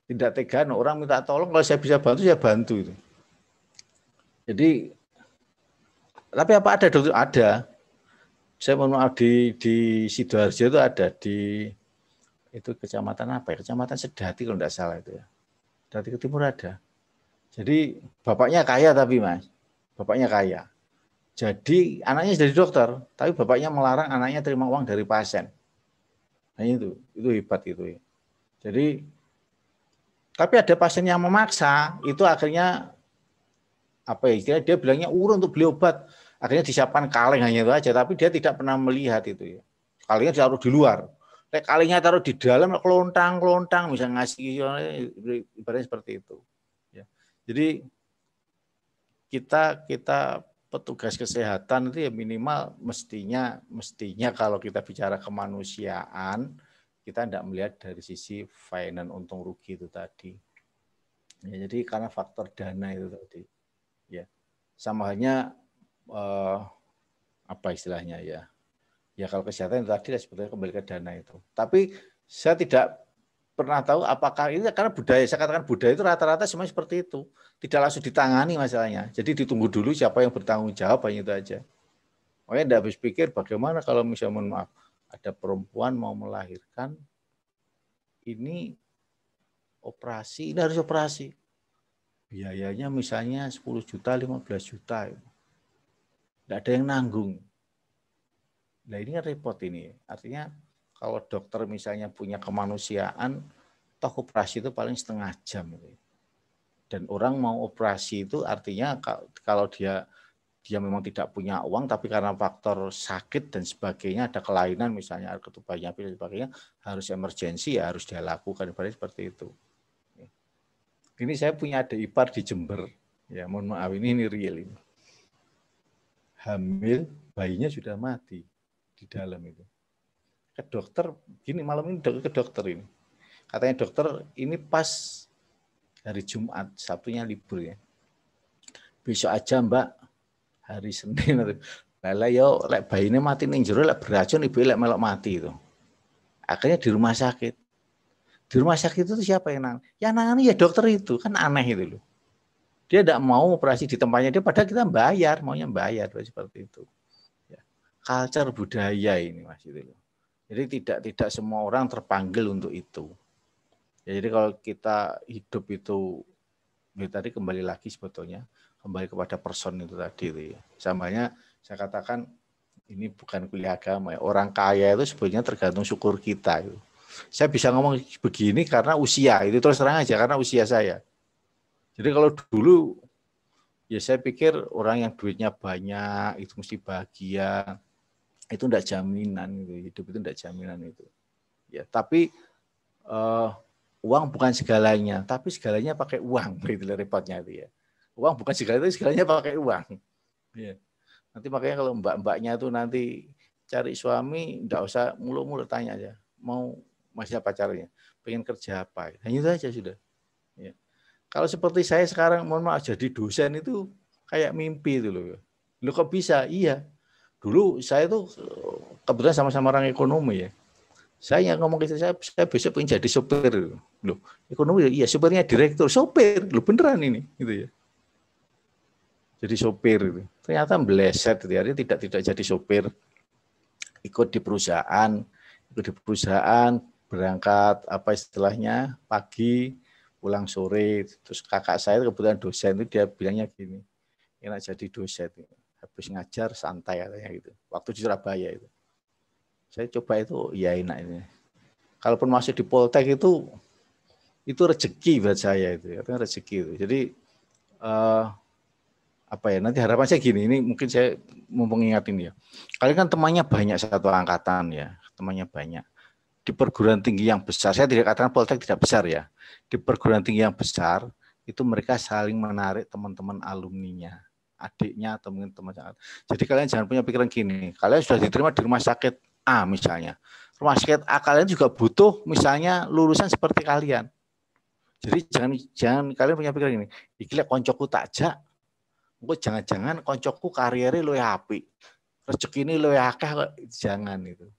Tidak tegaan, orang minta tolong, kalau saya bisa bantu, saya bantu itu. Jadi, tapi apa ada dokter? Ada. Saya mohon maaf di Sidoarjo itu ada di itu kecamatan apa ya? Kecamatan Sedati kalau tidak salah itu ya. Sedati ke timur ada. Jadi bapaknya kaya tapi Mas, bapaknya kaya. Jadi anaknya jadi dokter, tapi bapaknya melarang anaknya terima uang dari pasien. Nah itu hebat itu ya. Jadi tapi ada pasien yang memaksa, itu akhirnya apa ya? Dia bilangnya urun untuk beli obat, akhirnya disiapkan kaleng hanya itu aja, tapi dia tidak pernah melihat itu ya. Kalengnya ditaruh di luar, Kalinya taruh di dalam kelontang bisa ngasih ibaratnya seperti itu. Ya. Jadi kita petugas kesehatan itu ya minimal mestinya kalau kita bicara kemanusiaan kita tidak melihat dari sisi finance untung rugi itu tadi. Ya, jadi karena faktor dana itu tadi. Ya. Sama halnya apa istilahnya ya. Ya kalau kesehatan itu tadi sebetulnya kembali ke dana itu. Tapi saya tidak pernah tahu apakah ini karena budaya, saya katakan budaya itu rata-rata semua seperti itu. Tidak langsung ditangani masalahnya. Jadi ditunggu dulu siapa yang bertanggung jawab, hanya itu aja. Makanya tidak habis pikir bagaimana kalau misalnya mohon maaf, ada perempuan mau melahirkan, ini operasi, ini harus operasi. Biayanya misalnya 10 juta, 15 juta. Tidak ada yang nanggung. Nah ini kan repot ini. Artinya kalau dokter misalnya punya kemanusiaan, toh operasi itu paling setengah jam. Dan orang mau operasi itu artinya kalau dia memang tidak punya uang, tapi karena faktor sakit dan sebagainya, ada kelainan misalnya, ketubannya dan sebagainya, harus emergensi ya harus dia lakukan. Seperti itu. Ini saya punya adik ipar di Jember. Ya mohon maaf ini real ini. Hamil, bayinya sudah mati di dalam itu. Ke dokter, gini malam ini ke dokter ini. Katanya dokter ini pas hari Jumat, Sabtunya libur ya. Besok aja Mbak, hari Senin. Lala yo, lek bayinya mati ning jero lek beracun ibu lek melok mati itu. Akhirnya di rumah sakit. Di rumah sakit itu siapa yang nangani? Yang nangani ya dokter itu, kan aneh itu loh. Dia tidak mau operasi di tempatnya dia, padahal kita bayar, maunya bayar seperti itu. Ya. Culture budaya ini Mas itu loh. Jadi tidak semua orang terpanggil untuk itu. Ya, jadi kalau kita hidup itu, ya tadi kembali lagi sebetulnya, kembali kepada person itu tadi. Itu ya. Samanya saya katakan ini bukan kuliah agama ya. Orang kaya itu sebetulnya tergantung syukur kita. Itu. Saya bisa ngomong begini karena usia, itu terus terang aja karena usia saya. Jadi kalau dulu, ya saya pikir orang yang duitnya banyak, itu mesti bahagia. Itu tidak jaminan gitu. Hidup itu tidak jaminan itu ya tapi uang bukan segalanya tapi segalanya pakai uang gitu repotnya itu ya uang bukan segalanya pakai uang ya nanti makanya kalau mbak-mbaknya itu nanti cari suami tidak usah mulu-mulu tanya aja mau masih pacarnya pengen kerja apa hanya itu aja sudah ya kalau seperti saya sekarang mohon maaf jadi dosen itu kayak mimpi itu loh kok bisa iya dulu saya tuh kebetulan sama-sama orang ekonomi ya. Saya ngomong ke saya besok pengen jadi sopir. Loh, ekonomi iya sopirnya direktur, sopir. Loh beneran ini gitu ya. Jadi sopir itu. Ternyata meleset gitu ya. Tidak jadi sopir. Ikut di perusahaan, berangkat apa istilahnya pagi, pulang sore. Terus kakak saya kebetulan dosen itu dia bilangnya gini. Enak jadi dosen itu. Habis ngajar santai katanya gitu. Waktu di Surabaya itu. Saya coba itu ya enak ini. Kalaupun masuk di Poltek itu rezeki buat saya itu. Artinya rezeki itu. Jadi apa ya nanti harapan saya gini. Ini mungkin saya mau mengingatin ya. Kalian kan temannya banyak satu angkatan ya. Temannya banyak. Di perguruan tinggi yang besar. Saya tidak katakan Poltek tidak besar ya. Di perguruan tinggi yang besar itu mereka saling menarik teman-teman alumninya. Adiknya atau mungkin teman-teman. Jadi kalian jangan punya pikiran gini. Kalian sudah diterima di rumah sakit A misalnya. Rumah sakit A kalian juga butuh misalnya lulusan seperti kalian. Jadi jangan kalian punya pikiran gini. Iki lek koncoku takjak. Engko jangan-jangan koncoku karirnya luwih apik. Rezekine luwih akeh kok jangan itu.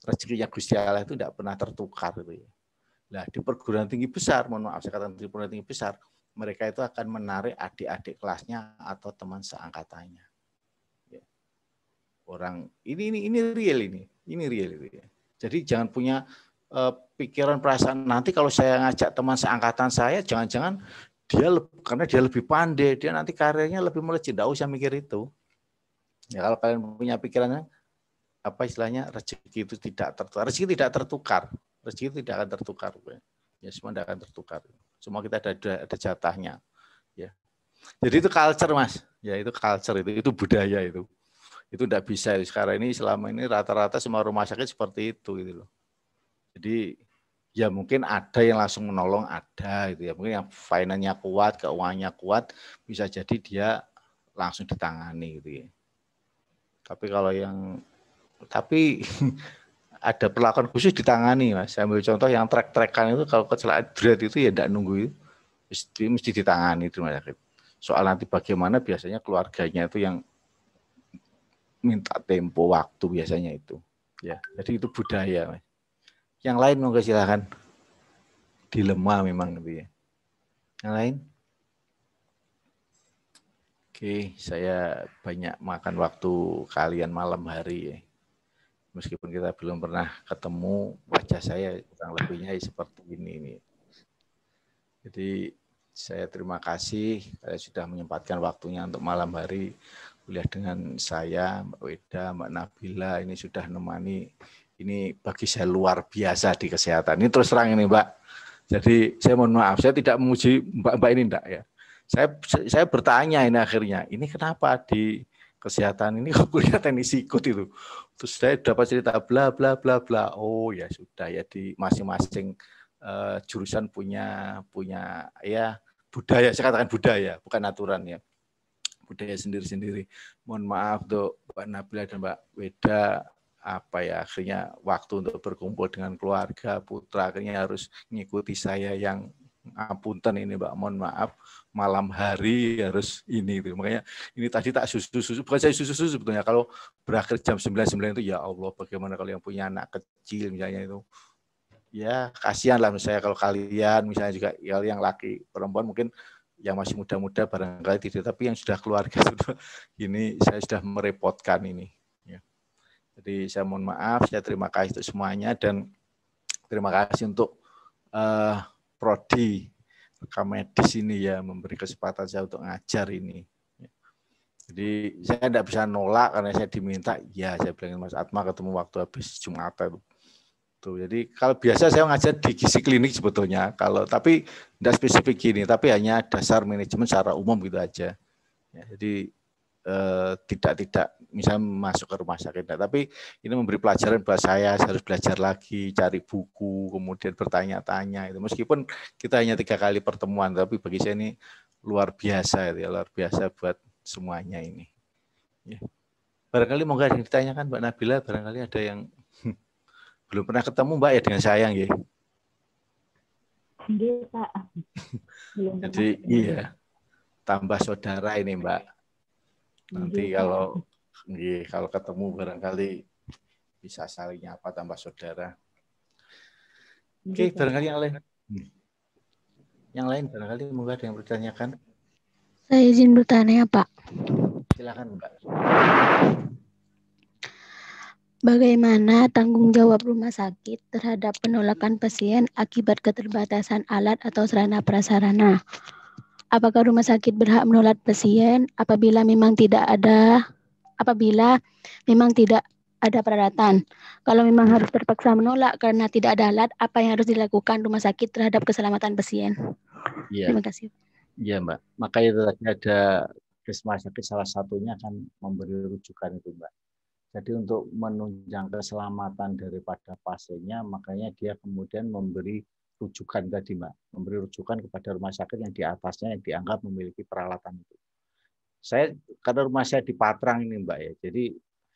Rezekinya Gusti Allah itu tidak pernah tertukar itu ya. Nah, di perguruan tinggi besar, mohon maaf saya katakan di perguruan tinggi besar, mereka itu akan menarik adik-adik kelasnya atau teman seangkatannya. Ya. Orang ini real ini real itu ya. Jadi jangan punya pikiran perasaan nanti kalau saya ngajak teman seangkatan saya, jangan-jangan karena dia lebih pandai, dia nanti karirnya lebih melejit, tidak usah mikir itu. Ya kalau kalian punya pikirannya apa istilahnya rezeki itu tidak tertukar, rezeki tidak tertukar, rezeki tidak akan tertukar. Ya semua tidak akan tertukar. Semua kita ada jatahnya. Ya. Jadi itu culture Mas. Ya itu culture itu budaya itu. Itu tidak bisa sekarang ini selama ini rata-rata semua rumah sakit seperti itu gitu loh. Jadi ya mungkin ada yang langsung menolong, ada gitu ya. Mungkin yang finance-nya kuat, keuangannya kuat, bisa jadi dia langsung ditangani gitu ya. Tapi ada perlakuan khusus ditangani, Mas. Saya ambil contoh yang trek-trekan itu, kalau kecelakaan berat itu ya tidak nunggu itu, mesti ditangani di rumah sakit. Soal nanti bagaimana biasanya keluarganya itu yang minta tempo waktu biasanya itu. Ya, jadi itu budaya, Mas. Yang lain monggo silakan. Dilema memang gitu ya. Yang lain? Oke, saya banyak makan waktu kalian malam hari ya. Meskipun kita belum pernah ketemu, wajah saya kurang lebihnya seperti ini. Jadi saya terima kasih sudah menyempatkan waktunya untuk malam hari kuliah dengan saya, Mbak Weda, Mbak Nabila, ini sudah menemani. Ini bagi saya luar biasa di kesehatan. Ini terus terang ini, Mbak. Jadi saya mohon maaf, saya tidak memuji Mbak ini enggak ya. Saya bertanya ini akhirnya, ini kenapa di kesehatan ini kok kuliah teknik psikot itu. Terus saya dapat cerita bla bla bla bla. Oh ya sudah ya, di masing-masing jurusan punya ya budaya, saya katakan budaya, bukan aturan ya. Budaya sendiri-sendiri. Mohon maaf untuk Mbak Nabila dan Mbak Weda, akhirnya waktu untuk berkumpul dengan keluarga, putra akhirnya harus mengikuti saya yang apunten ini Mbak, mohon maaf, malam hari harus ini itu. Makanya ini tadi tak susu, bukan saya susu sebetulnya. Kalau berakhir jam 9 itu ya Allah, bagaimana kalau yang punya anak kecil misalnya itu. Ya kasihan lah misalnya kalau kalian misalnya juga yang laki perempuan mungkin yang masih muda-muda barangkali tidak, tapi yang sudah keluarga ini saya sudah merepotkan ini. Ya. Jadi saya mohon maaf, saya terima kasih untuk semuanya dan terima kasih untuk Prodi rekam medis ini ya memberi kesempatan saya untuk ngajar ini. Jadi saya tidak bisa nolak karena saya diminta. Ya saya bilang Mas Atma ketemu waktu habis Jumatan. Tuh, jadi kalau biasa saya ngajar di gizi klinik sebetulnya, tapi tidak spesifik gini, tapi hanya dasar manajemen secara umum gitu aja. Ya, jadi tidak misalnya masuk ke rumah sakit, tapi ini memberi pelajaran buat saya harus belajar lagi, cari buku, kemudian bertanya-tanya itu. Meskipun kita hanya 3 kali pertemuan, tapi bagi saya ini luar biasa ya, luar biasa buat semuanya ini. Ya. Barangkali mau nggak ditanyakan Mbak Nabila, barangkali ada yang belum pernah ketemu Mbak ya dengan saya ya. Jadi iya, tambah saudara ini Mbak. Nanti kalau ketemu barangkali bisa saling nyapa tambah saudara. Oke, barangkali yang lain. Yang lain barangkali mungkin ada yang bertanyakan. Saya izin bertanya, Pak. Silakan, Mbak. Bagaimana tanggung jawab rumah sakit terhadap penolakan pasien akibat keterbatasan alat atau sarana prasarana? Apakah rumah sakit berhak menolak pasien apabila memang tidak ada peralatan? Kalau memang harus terpaksa menolak karena tidak ada alat, apa yang harus dilakukan rumah sakit terhadap keselamatan pasien? Ya. Terima kasih. Iya, Mbak. Makanya tadi ada rumah sakit salah satunya akan memberi rujukan itu, Mbak. Jadi untuk menunjang keselamatan daripada pasiennya, makanya dia kemudian memberi rujukan tadi, Mbak. Memberi rujukan kepada rumah sakit yang di atasnya yang dianggap memiliki peralatan itu. Karena rumah saya di Patrang ini, Mbak ya. Jadi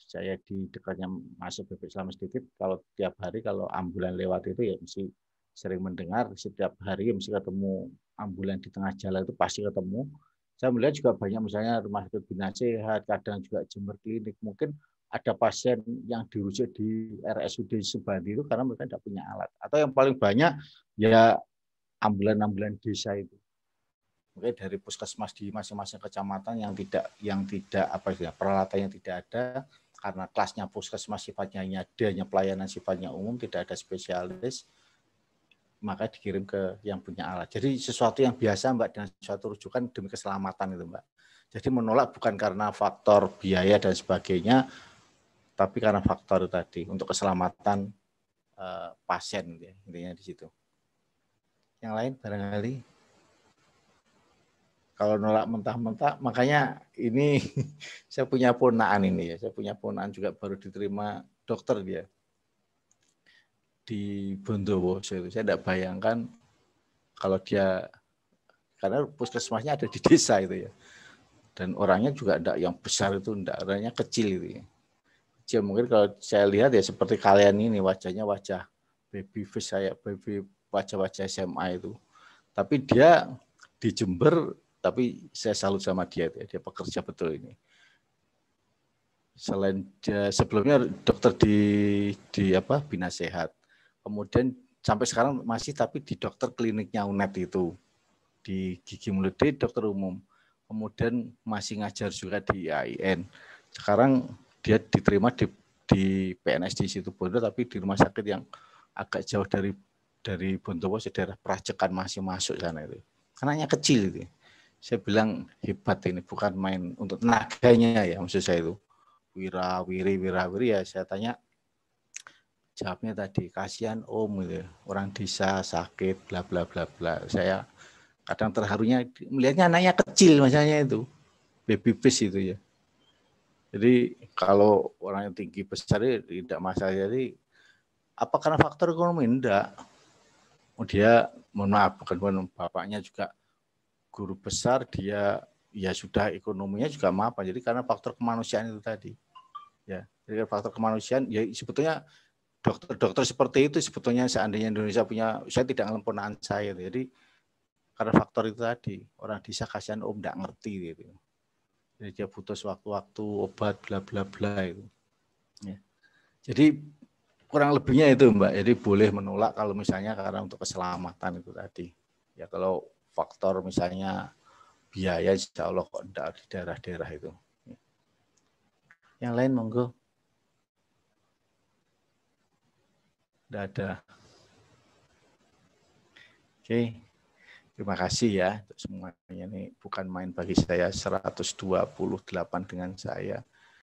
saya di dekatnya masuk BP Selama sedikit, kalau tiap hari kalau ambulan lewat itu ya mesti sering mendengar, setiap hari mesti ketemu ambulan di tengah jalan itu pasti ketemu. Saya melihat juga banyak misalnya rumah sakit Bina Sehat, kadang juga Jember Klinik, mungkin ada pasien yang dirujuk di RSUD Subandi itu karena mereka tidak punya alat. Atau yang paling banyak ya ambulan-ambulan desa itu. Mungkin dari puskesmas di masing-masing kecamatan yang tidak peralatan yang tidak ada karena kelasnya puskesmas sifatnya hanya pelayanan sifatnya umum, tidak ada spesialis, maka dikirim ke yang punya alat. Jadi sesuatu yang biasa, Mbak, dengan suatu rujukan demi keselamatan itu, Mbak. Jadi menolak bukan karena faktor biaya dan sebagainya, tapi karena faktor tadi untuk keselamatan pasien, ya, intinya di situ. Yang lain barangkali kalau nolak mentah-mentah, makanya ini saya punya ponakan ini ya, saya punya ponakan juga baru diterima dokter dia. di Bondowoso itu. Saya tidak bayangkan kalau dia, karena puskesmasnya ada di desa itu ya. Dan orangnya juga tidak yang besar itu, tidak, orangnya kecil itu ya. Kecil mungkin kalau saya lihat ya seperti kalian ini, wajahnya wajah baby face, saya baby wajah-wajah SMA itu. Tapi dia di Jember, tapi saya salut sama dia, dia pekerja betul ini. Selain dia sebelumnya dokter di Bina Sehat, kemudian sampai sekarang masih tapi di dokter kliniknya UNED itu, di gigi mulut, di dokter umum. Kemudian masih ngajar juga di AIN. Sekarang dia diterima di PNS di Situbondo, tapi di rumah sakit yang agak jauh dari Bondowoso, daerah Prajekan, masih masuk sana itu. Anaknya kecil itu. Saya bilang hebat ini, bukan main untuk tenaganya ya, maksud saya itu. Wirawiri ya, saya tanya, jawabnya tadi, kasihan om gitu, orang desa sakit bla bla bla bla. Saya kadang terharunya melihatnya anaknya kecil, misalnya itu baby face itu ya. Jadi kalau orang yang tinggi besar itu tidak masalah. Jadi apa karena faktor ekonomi? Enggak. Dia mohon maaf, bukan bapaknya juga guru besar, dia ya sudah ekonominya juga mapan. Jadi karena faktor kemanusiaan itu tadi. Ya, jadi faktor kemanusiaan ya sebetulnya dokter-dokter seperti itu sebetulnya seandainya Indonesia punya, saya tidak ngelempon saya. Jadi karena faktor itu tadi, orang desa kasihan om tidak ngerti gitu. Jadi dia butuh sewaktu-waktu obat bla bla bla itu. Ya. Jadi kurang lebihnya itu Mbak. Jadi boleh menolak kalau misalnya karena untuk keselamatan itu tadi. Ya kalau faktor misalnya biaya, insya Allah kok tidak di daerah-daerah itu. Yang lain monggo. Tidak ada. Oke. Terima kasih ya untuk semuanya. Ini bukan main bagi saya, 128 dengan saya.